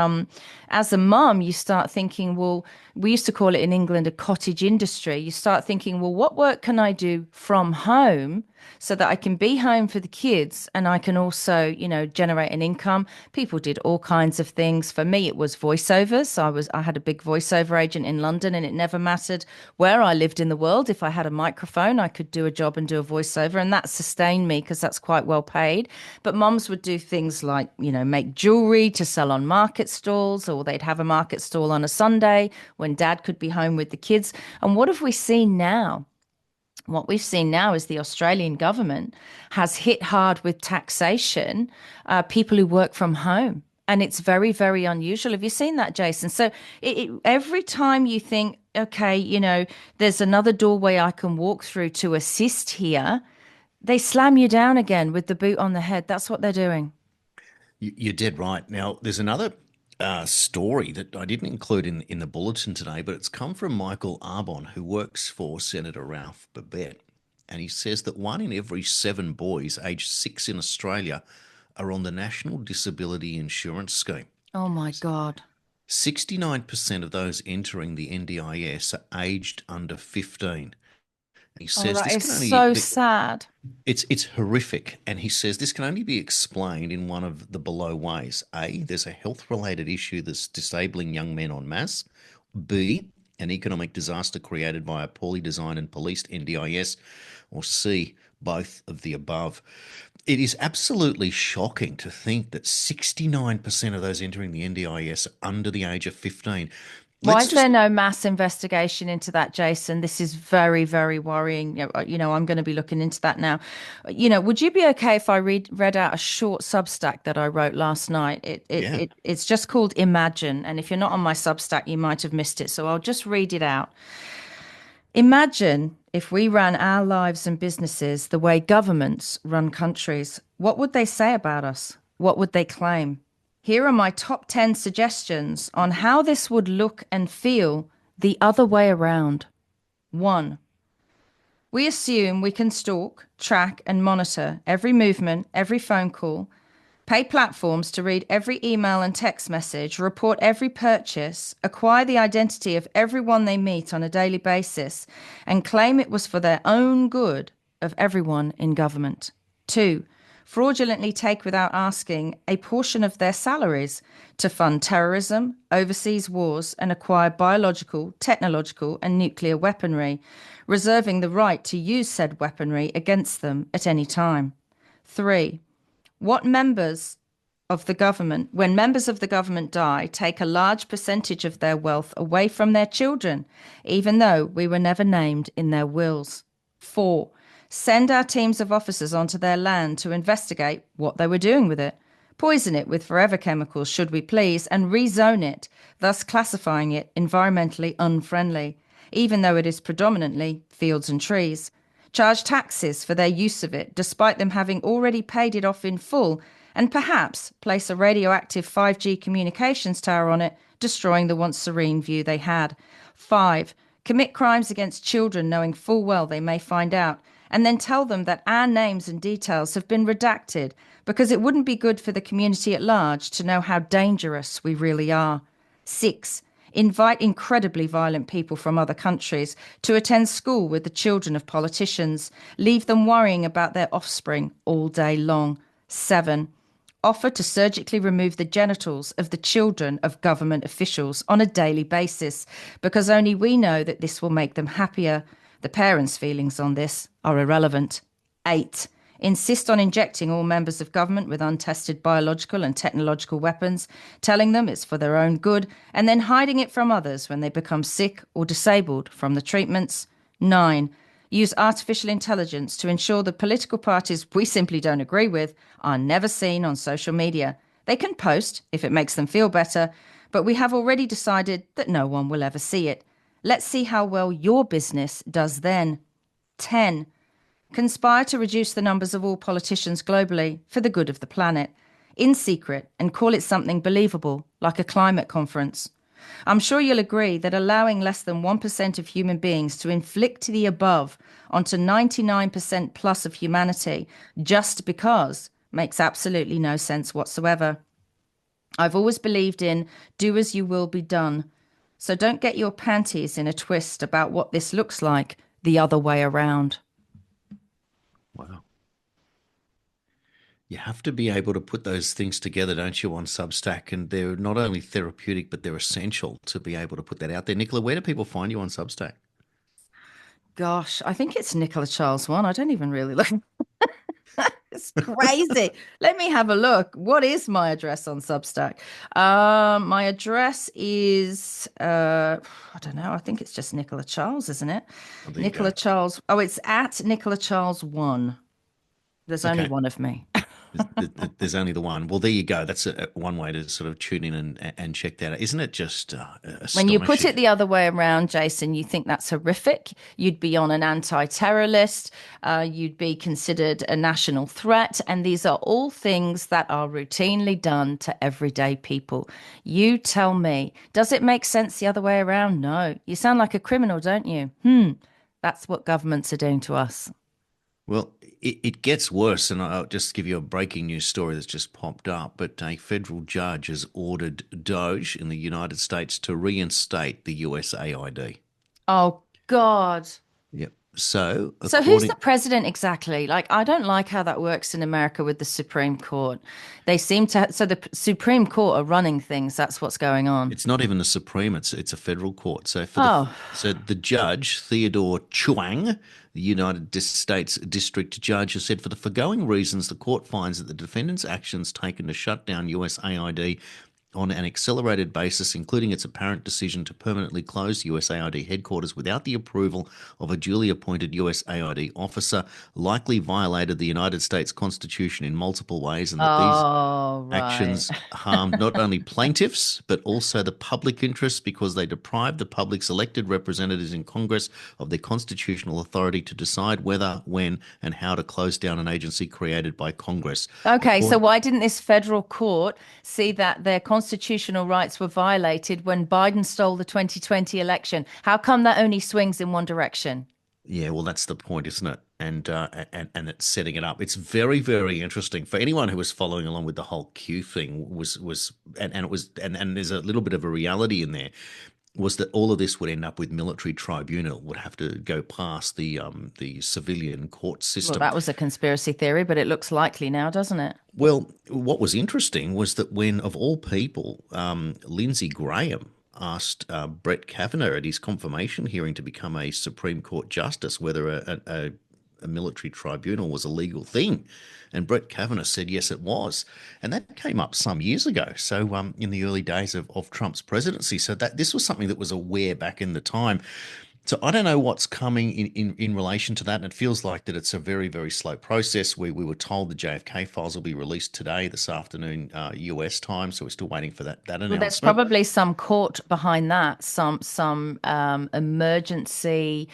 as a mum, you start thinking, well, we used to call it in England a cottage industry. You start thinking, well, what work can I do from home so that I can be home for the kids and I can also, generate an income? People did all kinds of things. For me, it was voiceovers. I had a big voiceover agent in London, and it never mattered where I lived in the world. If I had a microphone, I could do a job and do a voiceover, and that sustained me because that's quite well paid. But mums would do things like, make jewelry to sell on market stalls, or they'd have a market stall on a Sunday when dad could be home with the kids. And what have we seen now? What we've seen now is the Australian government has hit hard with taxation people who work from home. And it's very, very unusual. Have you seen that, Jason? So every time you think, okay, there's another doorway I can walk through to assist here, they slam you down again with the boot on the head. That's what they're doing. You're dead right. Now, there's another story that I didn't include in the bulletin today, but it's come from Michael Arbon, who works for Senator Ralph Babet. And he says that 1 in every 7 boys aged 6 in Australia are on the National Disability Insurance Scheme. Oh, my God. 69% of those entering the NDIS are aged under 15. He says that this is can only so sad. it's horrific, and he says this can only be explained in one of the below ways. A, there's a health-related issue that's disabling young men en masse. B, an economic disaster created by a poorly designed and policed NDIS. Or C, both of the above. It is absolutely shocking to think that 69% of those entering the NDIS are under the age of 15. Why is there no mass investigation into that, Jason? This is very, very worrying. I'm going to be looking into that now. Would you be okay if I read out a short Substack that I wrote last night? It's just called Imagine. And if you're not on my Substack, you might have missed it. So I'll just read it out. Imagine if we ran our lives and businesses the way governments run countries. What would they say about us? What would they claim? Here are my top 10 suggestions on how this would look and feel the other way around. 1. We assume we can stalk, track, and monitor every movement, every phone call, pay platforms to read every email and text message, report every purchase, acquire the identity of everyone they meet on a daily basis, and claim it was for their own good of everyone in government. 2. Fraudulently take without asking a portion of their salaries to fund terrorism, overseas wars, and acquire biological, technological, and nuclear weaponry, reserving the right to use said weaponry against them at any time. 3. When members of the government die, take a large percentage of their wealth away from their children, even though we were never named in their wills. 4. Send our teams of officers onto their land to investigate what they were doing with it, poison it with forever chemicals should we please, and rezone it, thus classifying it environmentally unfriendly, even though it is predominantly fields and trees. Charge taxes for their use of it, despite them having already paid it off in full, and perhaps place a radioactive 5G communications tower on it, destroying the once serene view they had. 5. Commit crimes against children knowing full well they may find out, and then tell them that our names and details have been redacted because it wouldn't be good for the community at large to know how dangerous we really are. 6. Invite incredibly violent people from other countries to attend school with the children of politicians. Leave them worrying about their offspring all day long. 7. Offer to surgically remove the genitals of the children of government officials on a daily basis, because only we know that this will make them happier. The parents' feelings on this are irrelevant. 8. Insist on injecting all members of government with untested biological and technological weapons, telling them it's for their own good, and then hiding it from others when they become sick or disabled from the treatments. 9. Use artificial intelligence to ensure the political parties we simply don't agree with are never seen on social media. They can post if it makes them feel better, but we have already decided that no one will ever see it. Let's see how well your business does then. 10. Conspire to reduce the numbers of all politicians globally for the good of the planet, in secret, and call it something believable, like a climate conference. I'm sure you'll agree that allowing less than 1% of human beings to inflict the above onto 99% plus of humanity just because makes absolutely no sense whatsoever. I've always believed in do as you will be done. So don't get your panties in a twist about what this looks like the other way around. Wow. You have to be able to put those things together, don't you, on Substack? And they're not only therapeutic, but they're essential to be able to put that out there. Nicola, where do people find you on Substack? Gosh, I think it's Nicola Charles one. I don't even really look. It's crazy. Let me have a look. What is my address on Substack? My address is I don't know. I think it's just Nicola Charles, isn't it? Oh, there you Nicola go. Charles. Oh, it's at Nicola Charles one. There's only Okay. one of me. There's only the one. Well, there you go. That's one way to sort of tune in and check that out. Isn't it just When you put astonishing? it the other way around, Jason, you think that's horrific. You'd be on an anti-terror list. You'd be considered a national threat. And these are all things that are routinely done to everyday people. You tell me, does it make sense the other way around? No. You sound like a criminal, don't you? That's what governments are doing to us. Well, it gets worse, and I'll just give you a breaking news story that's just popped up. But a federal judge has ordered Doge in the United States to reinstate the USAID. Oh, God. Yep. So, So who's the according, president exactly? Like, I don't like how that works in America with the Supreme Court. They seem to, so the Supreme Court are running things. That's what's going on. it's not even the Supreme; it's a federal court. Oh, So the judge Theodore Chuang, the United States District Judge, has said for the foregoing reasons, the court finds that the defendant's actions taken to shut down USAID on an accelerated basis, including its apparent decision to permanently close USAID headquarters without the approval of a duly appointed USAID officer, likely violated the United States Constitution in multiple ways, and that these oh, right. actions harmed not only plaintiffs, but also the public interest because they deprived the public's elected representatives in Congress of their constitutional authority to decide whether, when, and how to close down an agency created by Congress. Okay, so According, why didn't this federal court see that their constitutional rights were violated when Biden stole the 2020 election? How come that only swings in one direction? yeah, well, that's the point, isn't it? And it's setting it up. It's very, very interesting for anyone who was following along with the whole Q thing. And it was and there's a little bit of a reality in there. Was that all of this would end up with military tribunal, would have to go past the civilian court Well, system. that was a conspiracy theory, but it looks likely now, doesn't it? Well, what was interesting was that when, of all people, Lindsey Graham asked Brett Kavanaugh at his confirmation hearing to become a Supreme Court justice whether a military tribunal was a legal thing. And Brett Kavanaugh said yes, it was. And that came up some years ago. So in the early days of Trump's presidency. So that this was something that was aware back in the time. So I don't know what's coming in relation to that. And it feels like that it's a very, very slow process. We were told the JFK files will be released today, this afternoon, US time. So we're still waiting for that Well, there's announcement. probably some court behind that, some emergency,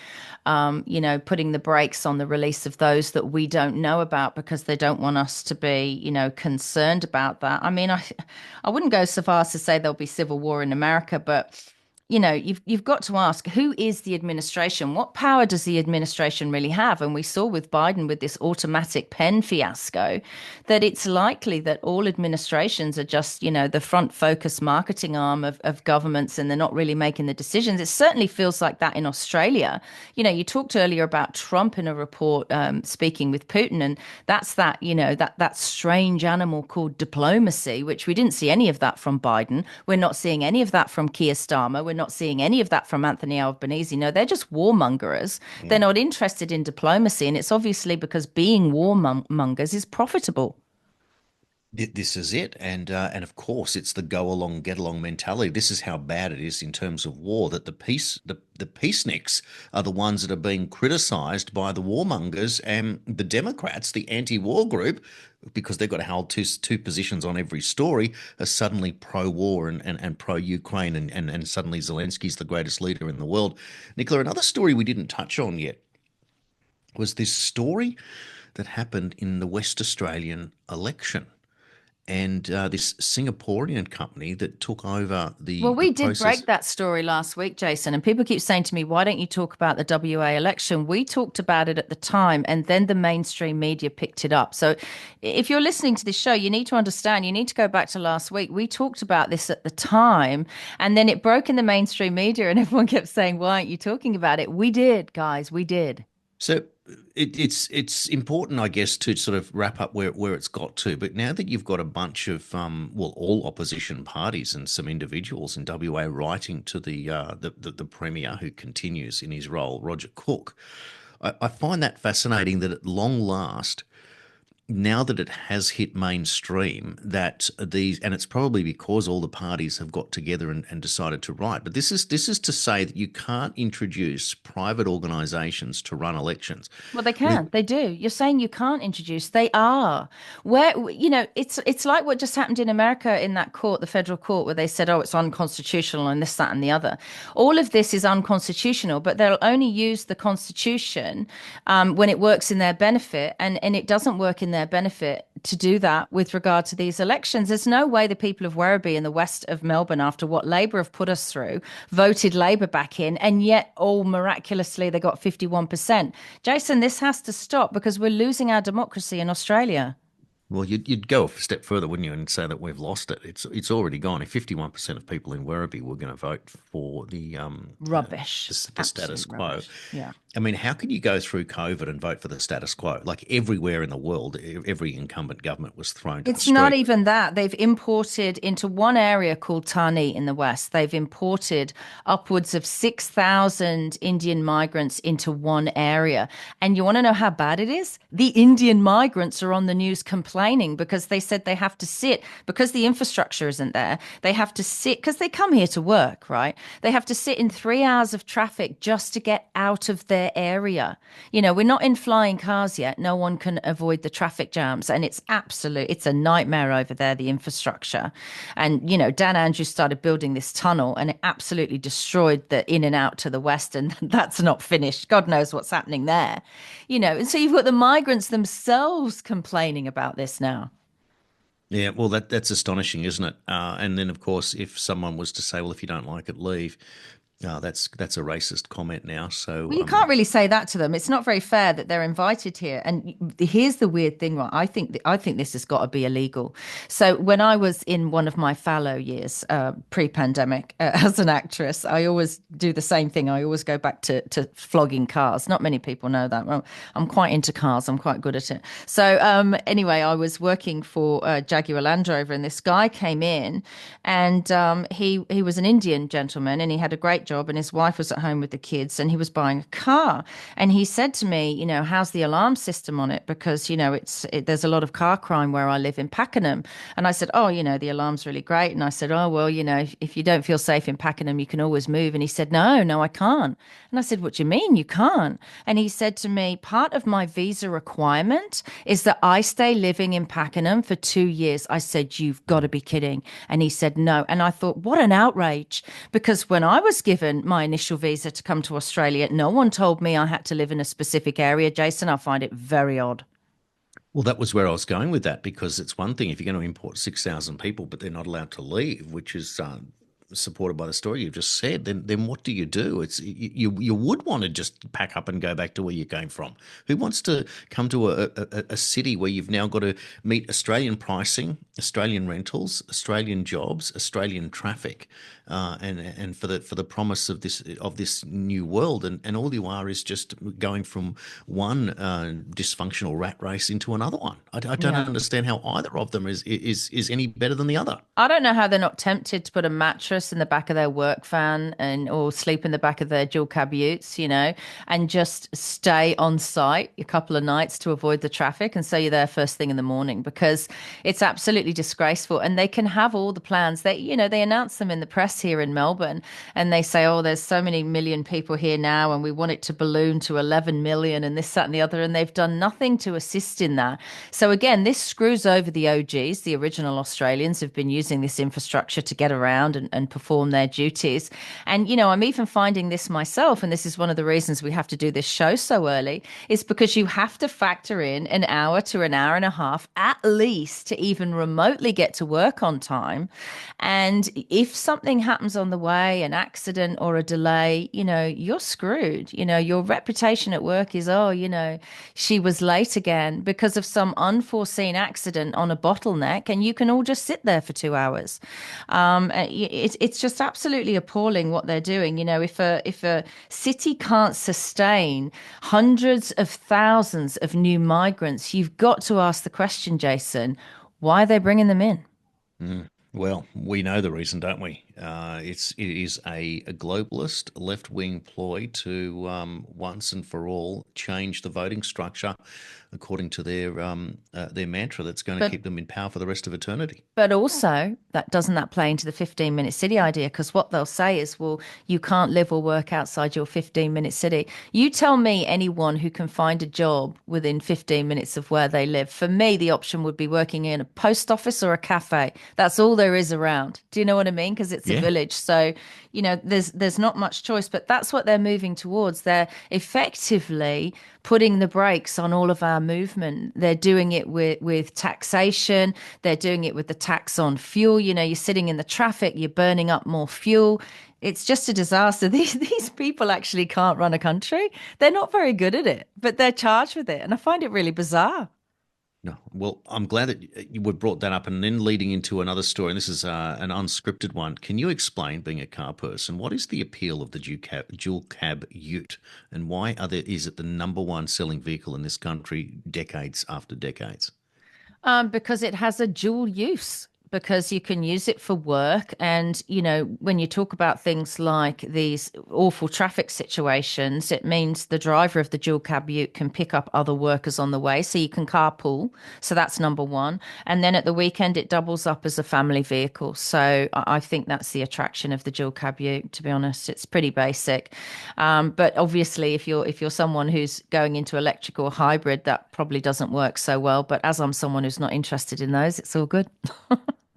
putting the brakes on the release of those that we don't know about because they don't want us to be, concerned about that. I mean, I wouldn't go so far as to say there'll be civil war in America, but you've got to ask who is the administration? What power does the administration really have? And we saw with Biden with this automatic pen fiasco that it's likely that all administrations are just, the front focus marketing arm of governments and they're not really making the decisions. It certainly feels like that in Australia. You talked earlier about Trump in a report speaking with Putin, and that's that strange animal called diplomacy, which we didn't see any of that from Biden. We're not seeing any of that from Keir Starmer. We're not seeing any of that from Anthony Albanese. No, they're just warmongers. They're not interested in diplomacy. And it's obviously because being warmongers is profitable. This is it, and of course, it's the go along, get along mentality. This is how bad it is in terms of war. That the peaceniks are the ones that are being criticised by the warmongers and the Democrats, the anti-war group, because they've got to hold two positions on every story, are suddenly pro-war and pro-Ukraine, and suddenly Zelensky's the greatest leader in the world. Nicola, another story we didn't touch on yet was this story that happened in the West Australian election. and this Singaporean company that took over Well, the we did process. break that story last week, Jason, and people keep saying to me, why don't you talk about the WA election? We talked about it at the time, and then the mainstream media picked it up. So if you're listening to this show, you need to understand, you need to go back to last week. We talked about this at the time, and then it broke in the mainstream media, and everyone kept saying, why aren't you talking about it? We did, guys, we did. So it's important, I guess, to sort of wrap up where it's got to. But now that you've got a bunch of well, all opposition parties and some individuals in WA writing to the premier who continues in his role, Roger Cook, I find that fascinating that at long last, now that it has hit mainstream, that these, and it's probably because all the parties have got together and decided to write, but this is to say that you can't introduce private organisations to run elections. Well, they We, can. They do. You're saying you can't introduce. They are. It's like what just happened in America in that court, the federal court, where they said, oh, it's unconstitutional and this, that, and the other. All of this is unconstitutional, but they'll only use the Constitution when it works in their benefit, and it doesn't work in their benefit to do that with regard to these elections. There's no way the people of Werribee in the west of Melbourne, after what Labor have put us through, voted Labor back in, and yet, all miraculously, they got 51%. Jason, this has to stop because we're losing our democracy in Australia. well, you'd go a step further, wouldn't you, and say that we've lost it. It's already gone. If 51% of people in Werribee were going to vote for Rubbish. the status Absolute quo, rubbish. Yeah. I mean, how can you go through COVID and vote for the status quo? Like everywhere in the world, every incumbent government was thrown to the It's not street. even that. They've imported into one area called Tani in the West. They've imported upwards of 6,000 Indian migrants into one area. And you want to know how bad it is? The Indian migrants are on the news complaining because they said they have to sit, because the infrastructure isn't there, they have to sit, because they come here to work, right? They have to sit in 3 hours of traffic just to get out of their area. We're not in flying cars yet. No one can avoid the traffic jams. And it's a nightmare over there, the infrastructure. And, Dan Andrews started building this tunnel and it absolutely destroyed the in and out to the west. And that's not finished. God knows what's happening there. And so you've got the migrants themselves complaining about this now. Yeah, well, that's astonishing, isn't it? And then, of course, if someone was to say, "Well, if you don't like it, leave," that's a racist comment now. So Well, you can't really say that to them. It's not very fair that they're invited here. And here's the weird thing, right? I think this has got to be illegal. So when I was in one of my fallow years, pre-pandemic, as an actress, I always do the same thing. I always go back to flogging cars. Not many people know that. Well, I'm quite into cars. I'm quite good at it. So anyway, I was working for Jaguar Land Rover, and this guy came in, and he was an Indian gentleman, and he had a great job, and his wife was at home with the kids, and he was buying a car. And he said to me, how's the alarm system on it? Because, there's a lot of car crime where I live in Pakenham. And I said, oh, the alarm's really great. And I said, oh, well, if you don't feel safe in Pakenham, you can always move. And he said, no, I can't. And I said, what do you mean you can't? And he said to me, part of my visa requirement is that I stay living in Pakenham for 2 years. I said, you've got to be kidding. And he said, no. And I thought, what an outrage. Because when I was given my initial visa to come to Australia, no one told me I had to live in a specific area. Jason, I find it very odd. Well, that was where I was going with that, because it's one thing if you're going to import 6,000 people, but they're not allowed to leave, which is supported by the story you've just said. Then what do you do? It's you would want to just pack up and go back to where you came from. Who wants to come to a city where you've now got to meet Australian pricing, Australian rentals, Australian jobs, Australian traffic, and for the promise of this new world, and all you are is just going from one dysfunctional rat race into another one. I don't Yeah. understand how either of them is any better than the other. I don't know how they're not tempted to put a mattress in the back of their work van or sleep in the back of their dual cab utes, and just stay on site a couple of nights to avoid the traffic, and so you're there first thing in the morning, because it's absolutely disgraceful. And they can have all the plans. They announce them in the press here in Melbourne, and they say, oh, there's so many million people here now, and we want it to balloon to 11 million, and this, that, and the other, and they've done nothing to assist in that. So again, this screws over the OGs. The original Australians have been using this infrastructure to get around and and perform their duties. And, I'm even finding this myself, and this is one of the reasons we have to do this show so early, is because you have to factor in an hour to an hour and a half at least to even remotely get to work on time. And if something happens on the way, an accident or a delay, you're screwed. Your reputation at work is, oh, she was late again because of some unforeseen accident on a bottleneck, and you can all just sit there for 2 hours. It's just absolutely appalling what they're doing. If a city can't sustain hundreds of thousands of new migrants, you've got to ask the question, Jason, why are they bringing them in? Well, we know the reason, don't we? It is a globalist left-wing ploy to once and for all change the voting structure according to their mantra that's going to keep them in power for the rest of eternity. But also, that play into the 15-minute city idea? Because what they'll say is, well, you can't live or work outside your 15-minute city. You tell me anyone who can find a job within 15 minutes of where they live. For me, the option would be working in a post office or a cafe. That's all there is around. Do you know what I mean? Because it's a village. So, there's not much choice, but that's what they're moving towards. They're effectively putting the brakes on all of our movement. They're doing it with taxation. They're doing it with the tax on fuel. You're sitting in the traffic, you're burning up more fuel. It's just a disaster. These people actually can't run a country. They're not very good at it, but they're charged with it. And I find it really bizarre. No, well, I'm glad that you brought that up, and then leading into another story. And this is an unscripted one. Can you explain, being a car person, what is the appeal of the dual cab Ute, and why is it the number one selling vehicle in this country decades after decades? Because it has a dual use. Because you can use it for work. And, when you talk about things like these awful traffic situations, it means the driver of the dual cab ute can pick up other workers on the way. So you can carpool. So that's number one. And then at the weekend, it doubles up as a family vehicle. So I think that's the attraction of the dual cab ute, to be honest. It's pretty basic. But obviously, if you're someone who's going into electric or hybrid, that probably doesn't work so well. But as I'm someone who's not interested in those, it's all good.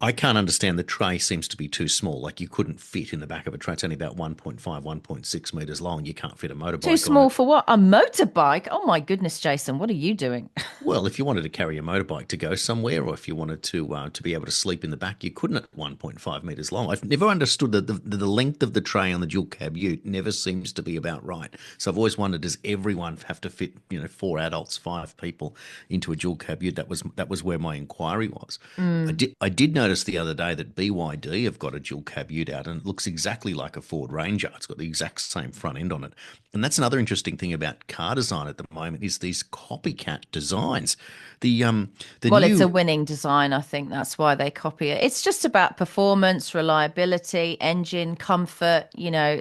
I can't understand, the tray seems to be too small. Like, you couldn't fit in the back of a tray. It's only about 1.5, 1.6 meters long. You can't fit a motorbike Too small on it. for what? A motorbike? Oh my goodness, Jason, what are you doing? Well, if you wanted to carry a motorbike to go somewhere, or if you wanted to be able to sleep in the back, you couldn't at 1.5 meters long. I've never understood that the length of the tray on the dual cab ute never seems to be about right. So I've always wondered, does everyone have to fit, 4 adults, 5 people into a dual cab ute? That was where my inquiry was. I did notice the other day that BYD have got a dual cab ute out, and it looks exactly like a Ford Ranger. It's got the exact same front end on it. And that's another interesting thing about car design at the moment, is these copycat designs. It's a winning design. I think that's why they copy it. It's just about performance, reliability, engine, comfort.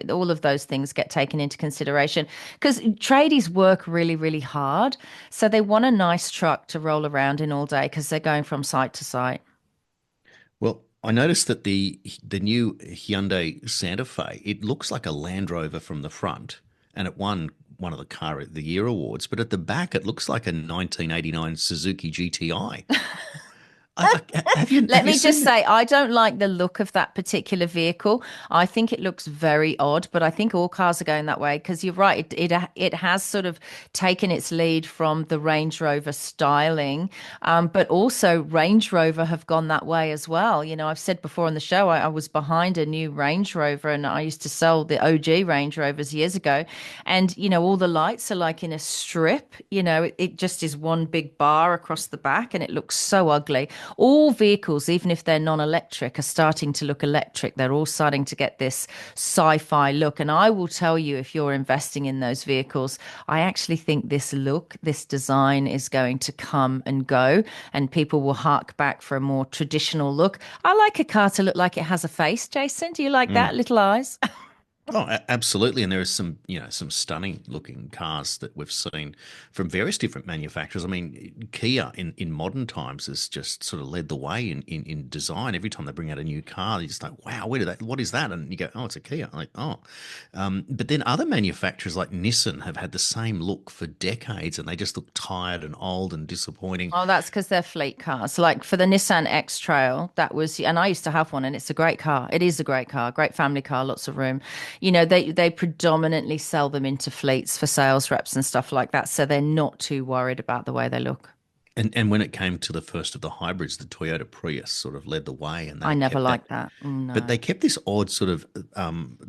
All of those things get taken into consideration, because tradies work really, really hard. So they want a nice truck to roll around in all day, because they're going from site to site. Well, I noticed that the new Hyundai Santa Fe, it looks like a Land Rover from the front, and it won one of the Car of the Year awards. But at the back, it looks like a 1989 Suzuki GTI. Let me just say, I don't like the look of that particular vehicle. I think it looks very odd, but I think all cars are going that way, because you're right. It has sort of taken its lead from the Range Rover styling, but also Range Rover have gone that way as well. I've said before on the show, I was behind a new Range Rover, and I used to sell the OG Range Rovers years ago. And, all the lights are like in a strip. It just is one big bar across the back, and it looks so ugly. All vehicles, even if they're non-electric, are starting to look electric. They're all starting to get this sci-fi look. And I will tell you, if you're investing in those vehicles, I actually think this look, this design is going to come and go, and people will hark back for a more traditional look. I like a car to look like it has a face, Jason. Do you like that? Little eyes? Oh, absolutely. And there are some, some stunning looking cars that we've seen from various different manufacturers. I mean, Kia in modern times has just sort of led the way in design. Every time they bring out a new car, you just like, wow, what is that? And you go, oh, it's a Kia. Like, oh. But then other manufacturers like Nissan have had the same look for decades and they just look tired and old and disappointing. Oh, that's because they're fleet cars. Like for the Nissan X Trail, that was, and I used to have one, and it's a great car. It is a great car, great family car, lots of room. They predominantly sell them into fleets for sales reps and stuff like that, so they're not too worried about the way they look. And when it came to the first of the hybrids, the Toyota Prius sort of led the way, and I they never kept that. liked that. Oh, But no. they kept this odd sort of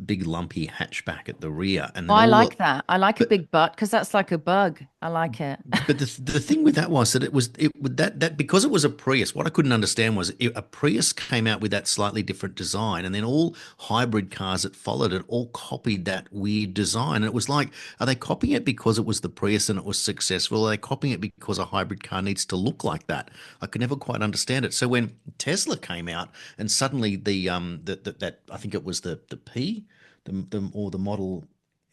big lumpy hatchback at the rear, and Oh, then I all the like that. I like a but big butt because that's like a bug. I like it. but the thing with that was that that because it was a Prius. What I couldn't understand was a Prius came out with that slightly different design, and then all hybrid cars that followed it all copied that weird design. And it was like, are they copying it because it was the Prius and it was successful? Are they copying it because a hybrid car needs to look like that? I could never quite understand it. So when Tesla came out, and suddenly that I think it was the P, or the model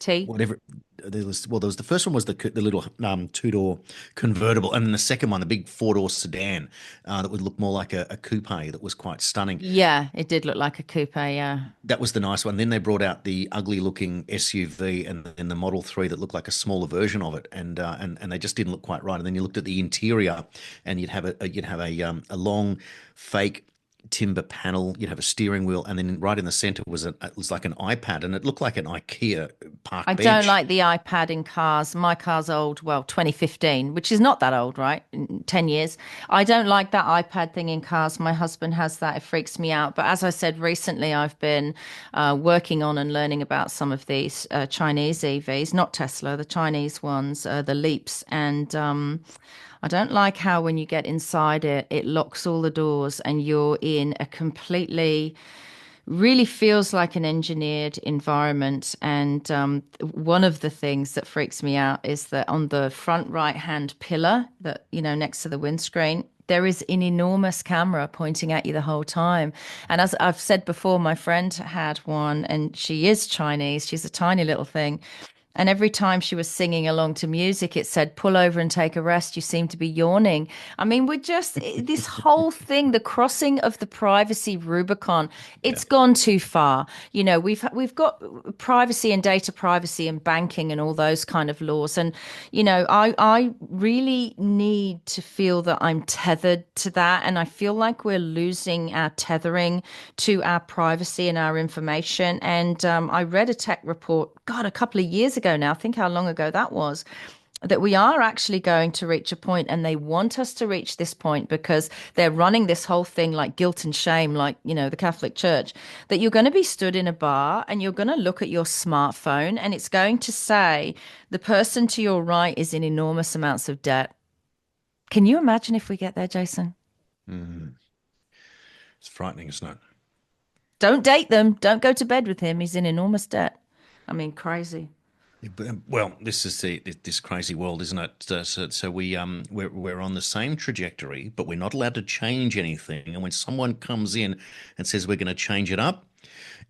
T. whatever there was the first one was the little two-door convertible, and then the second one, the big four-door sedan that would look more like a coupe, that was quite stunning. Yeah, it did look like a coupe. Yeah. That was the nice one. Then they brought out the ugly looking SUV and then the Model 3 that looked like a smaller version of it, and they just didn't look quite right. And then you looked at the interior, and you'd have a long fake timber panel. You'd have a steering wheel, and then right in the center it was like an iPad, and it looked like an IKEA I park don't bench. like the iPad in cars. My car's old, well, 2015, which is not that old, right? 10 years. I don't like that iPad thing in cars. My husband has that. It freaks me out. But as I said recently, I've been working on and learning about some of these Chinese EVs, not Tesla, the Chinese ones, the Leaps. And I don't like how when you get inside it, it locks all the doors and you're in a completely really feels like an engineered environment. And one of the things that freaks me out is that on the front right hand pillar, that, next to the windscreen, there is an enormous camera pointing at you the whole time. And as I've said before, my friend had one and she is Chinese. She's a tiny little thing. And every time she was singing along to music, it said, pull over and take a rest. You seem to be yawning. I mean, this whole thing, the crossing of the privacy Rubicon, Yeah. it's gone too far. We've got privacy and data privacy and banking and all those kind of laws. And, I really need to feel that I'm tethered to that. And I feel like we're losing our tethering to our privacy and our information. And I read a tech report, God, a couple of years ago now. Think how long ago that was. That we are actually going to reach a point, and they want us to reach this point because they're running this whole thing like guilt and shame, like, the Catholic Church, that you're going to be stood in a bar and you're going to look at your smartphone and it's going to say the person to your right is in enormous amounts of debt. Can you imagine if we get there, Jason? Mm. It's frightening, isn't it? Don't date them. Don't go to bed with him. He's in enormous debt. I mean, crazy. Yeah, well, this is this crazy world, isn't it? So we're on the same trajectory, but we're not allowed to change anything. And when someone comes in and says we're going to change it up,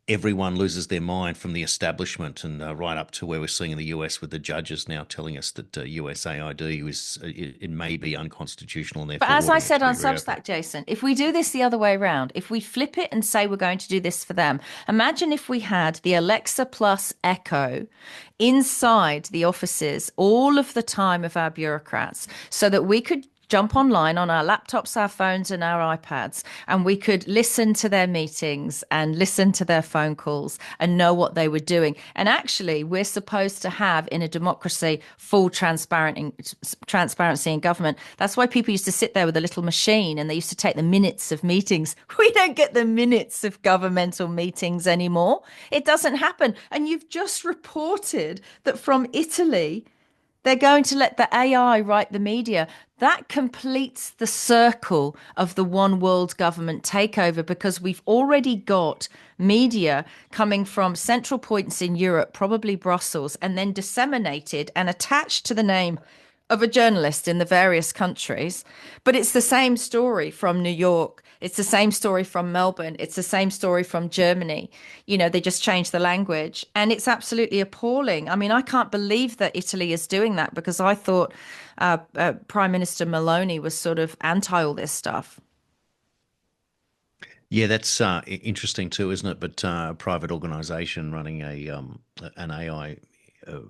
everyone loses their mind, from the establishment and right up to where we're seeing in the US with the judges now telling us that USAID it may be unconstitutional and But therefore as I ordering it said to be on reopened. Substack, Jason, if we do this the other way around, if we flip it and say we're going to do this for them, imagine if we had the Alexa plus Echo inside the offices all of the time of our bureaucrats so that we could jump online on our laptops, our phones, and our iPads, and we could listen to their meetings and listen to their phone calls and know what they were doing. And actually, we're supposed to have in a democracy full transparency in government. That's why people used to sit there with a little machine and they used to take the minutes of meetings. We don't get the minutes of governmental meetings anymore. It doesn't happen. And you've just reported that from Italy, they're going to let the AI write the media. That completes the circle of the one world government takeover because we've already got media coming from central points in Europe, probably Brussels, and then disseminated and attached to the name of a journalist in the various countries, but it's the same story from New York. It's the same story from Melbourne. It's the same story from Germany. They just changed the language, and it's absolutely appalling. I mean, I can't believe that Italy is doing that because I thought Prime Minister Maloney was sort of anti all this stuff. Yeah, that's interesting too, isn't it? But a private organisation running an AI uh,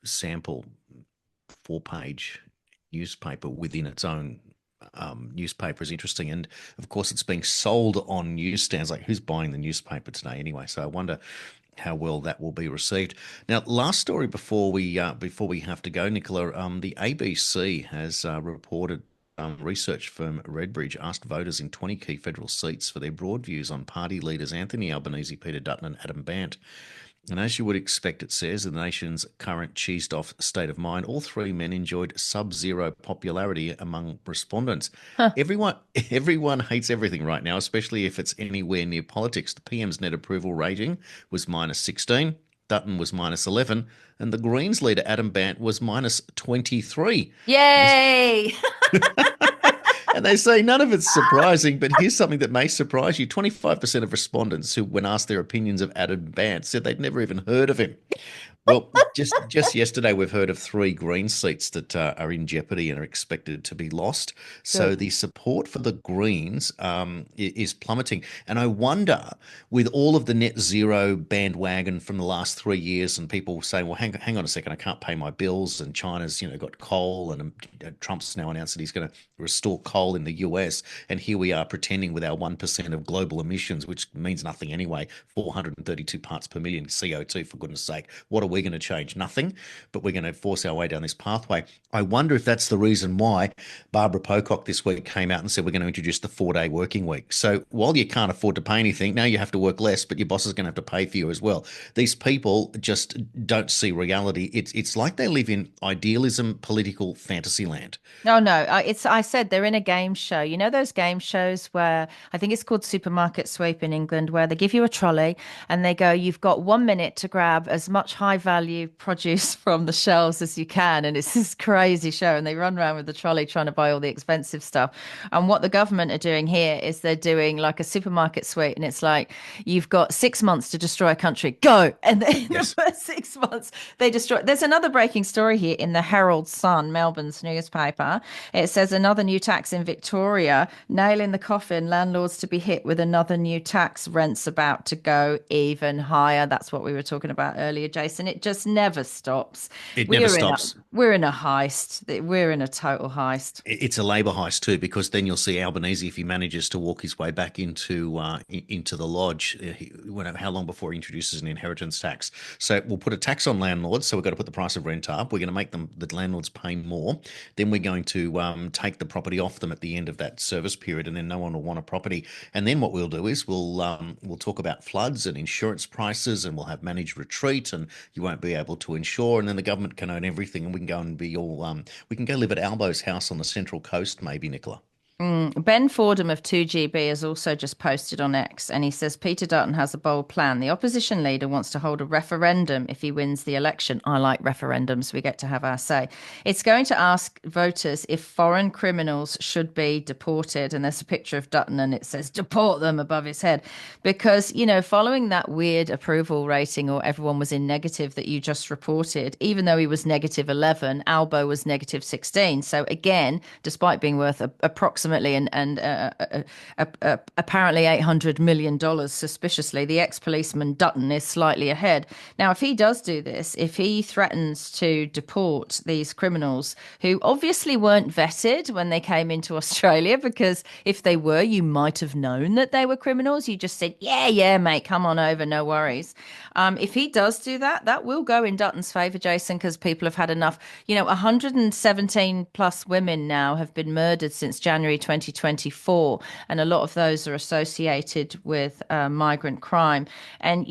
sample 4-page newspaper within its own newspaper is interesting, and of course, it's being sold on newsstands. Like, who's buying the newspaper today anyway? So I wonder how well that will be received. Now, last story before we have to go, Nicola. The ABC has reported. Research firm Redbridge asked voters in 20 key federal seats for their broad views on party leaders Anthony Albanese, Peter Dutton, and Adam Bandt. And as you would expect, it says, the nation's current cheesed off state of mind, all three men enjoyed sub-zero popularity among respondents. Huh. Everyone hates everything right now, especially if it's anywhere near politics. The PM's net approval rating was minus 16, Dutton was minus 11, and the Greens leader Adam Bandt was minus 23. Yay! And they say none of it's surprising, but here's something that may surprise you. 25% of respondents who, when asked their opinions of Adam Bandt, said they'd never even heard of him. Well, just yesterday, we've heard of 3 Green seats that are in jeopardy and are expected to be lost. So Good. the support for the Greens is plummeting. And I wonder, with all of the net zero bandwagon from the last 3 years, and people saying, "Well, hang on a second, I can't pay my bills," and China's got coal, and Trump's now announced that he's going to restore coal in the US, and here we are pretending with our 1% of global emissions, which means nothing anyway, 432 parts per million CO2, for goodness sake. What are we going to change? Nothing, but we're going to force our way down this pathway. I wonder if that's the reason why Barbara Pocock this week came out and said we're going to introduce the 4-day working week. So while you can't afford to pay anything, now you have to work less, but your boss is going to have to pay for you as well. These people just don't see reality. It's like they live in idealism, political fantasy land. No, no. I said they're in a game show. You know those game shows where I think it's called Supermarket Sweep in England, where they give you a trolley and they go, "You've got 1 minute to grab as much high value produce from the shelves as you can," and it's this crazy show. And they run around with the trolley trying to buy all the expensive stuff. And what the government are doing here is they're doing like a supermarket sweep, and it's like you've got 6 months to destroy a country. Go, and then the Yes. first 6 months they destroy. There's another breaking story here in the Herald Sun, Melbourne's newspaper. It says another new tax in Victoria, nail in the coffin, landlords to be hit with another new tax, rents about to go even higher. That's what we were talking about earlier, Jason. It just never stops. It never We're in a stops. we're in a heist. We're in a total heist. It's a Labor heist too, because then you'll see Albanese, if he manages to walk his way back into the lodge, how long before he introduces an inheritance tax? So we'll put a tax on landlords. So we've got to put the price of rent up. We're going to make the landlords pay more. Then we're going to take the property off them at the end of that service period, and then no one will want a property. And then what we'll do is we'll talk about floods and insurance prices, and we'll have managed retreat, and you won't be able to insure, and then the government can own everything, and we can go and be all we can go live at Albo's house on the Central Coast, maybe, Nicola. Ben Fordham of 2GB has also just posted on X, and he says Peter Dutton has a bold plan. The opposition leader wants to hold a referendum if he wins the election. I like referendums. We get to have our say. It's going to ask voters if foreign criminals should be deported. And there's a picture of Dutton and it says deport them above his head. Because, following that weird approval rating, or everyone was in negative that you just reported, even though he was negative 11, Albo was negative 16. So again, despite being worth approximately apparently $800 million suspiciously, the ex-policeman Dutton is slightly ahead. Now, if he does do this, if he threatens to deport these criminals who obviously weren't vetted when they came into Australia, because if they were, you might have known that they were criminals. You just said, yeah, mate, come on over, no worries. If he does do that, that will go in Dutton's favour, Jason, because people have had enough. 117 plus women now have been murdered since January 2024, and a lot of those are associated with migrant crime. And,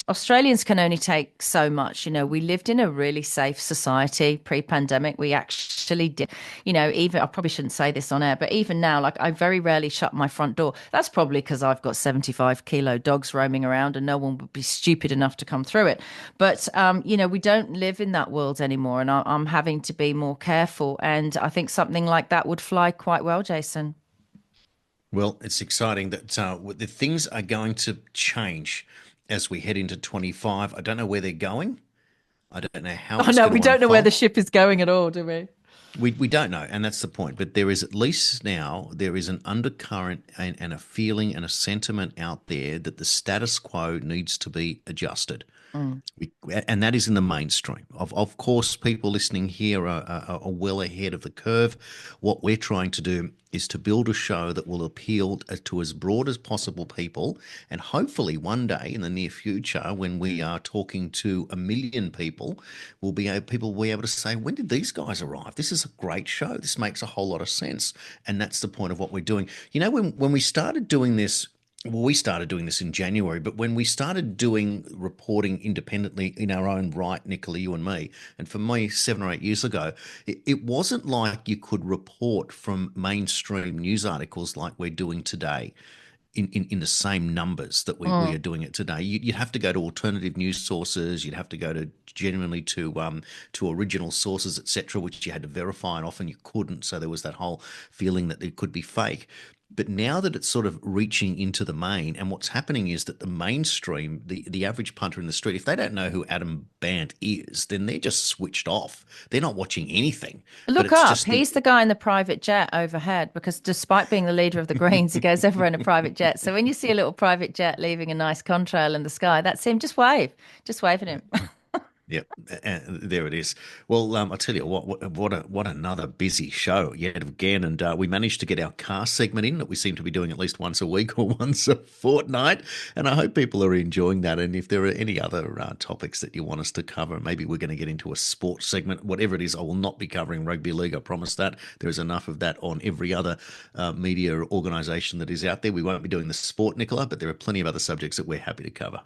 Australians can only take so much. We lived in a really safe society pre-pandemic. We actually actually did. Even I probably shouldn't say this on air, but even now, like I very rarely shut my front door. That's probably because I've got 75-kilo dogs roaming around and no one would be stupid enough to come through it. But, we don't live in that world anymore, and I'm having to be more careful. And I think something like that would fly quite well, Jason. Well, it's exciting that the things are going to change as we head into 25. I don't know where they're going. I don't know how Oh it's no, going we to don't know where the unfold. ship is going at all, do we? We don't know, and that's the point. But there is at least now there is an undercurrent and a feeling and a sentiment out there that the status quo needs to be adjusted. Mm. And that is in the mainstream. Of course, people listening here are well ahead of the curve. What we're trying to do is to build a show that will appeal to as broad as possible people, and hopefully one day in the near future, when we are talking to 1 million people, people will be able to say, "When did these guys arrive? This is a great show. This makes a whole lot of sense." And that's the point of what we're doing. When we started doing this. Well, we started doing this in January, but when we started doing reporting independently in our own right, Nicola, you and me, and for me, 7 or 8 years ago, it wasn't like you could report from mainstream news articles like we're doing today in the same numbers that we Mm. are doing it today. You'd have to go to alternative news sources. You'd have to go to genuinely to original sources, etc., which you had to verify, and often you couldn't. So there was that whole feeling that it could be fake. But now that it's sort of reaching into the main, and what's happening is that the mainstream, the average punter in the street, if they don't know who Adam Bant is, then they're just switched off. They're not watching anything. But Look it's up. just the He's the guy in the private jet overhead because despite being the leader of the Greens, he goes everywhere in a private jet. So when you see a little private jet leaving a nice contrail in the sky, that's him. Just wave. Just wave at him. Yep, there it is. Well, I tell you what another busy show yet again, and we managed to get our car segment in that we seem to be doing at least once a week or once a fortnight, and I hope people are enjoying that. And if there are any other topics that you want us to cover, maybe we're going to get into a sports segment, whatever it is. I will not be covering rugby league. I promise that. There is enough of that on every other media organisation that is out there. We won't be doing the sport, Nicola, but there are plenty of other subjects that we're happy to cover.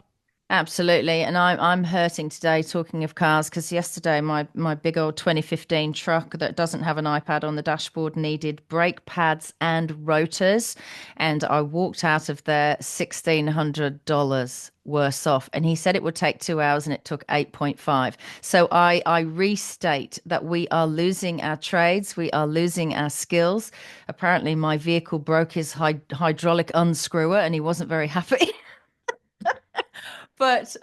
Absolutely. And I'm hurting today talking of cars because yesterday my big old 2015 truck that doesn't have an iPad on the dashboard needed brake pads and rotors. And I walked out of there $1,600 worse off. And he said it would take 2 hours and it took 8.5. So I restate that we are losing our trades. We are losing our skills. Apparently my vehicle broke his hydraulic unscrewer and he wasn't very happy. But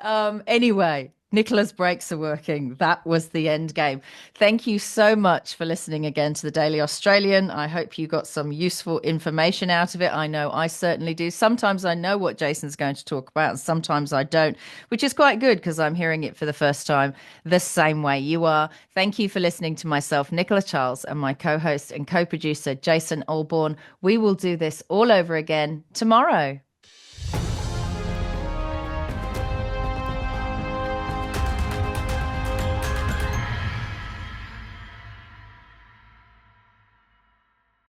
anyway, Nicola's brakes are working. That was the end game. Thank you so much for listening again to the Daily Australian. I hope you got some useful information out of it. I know I certainly do. Sometimes I know what Jason's going to talk about, and sometimes I don't, which is quite good because I'm hearing it for the first time the same way you are. Thank you for listening to myself, Nicola Charles, and my co host and co producer, Jason Olborn. We will do this all over again tomorrow.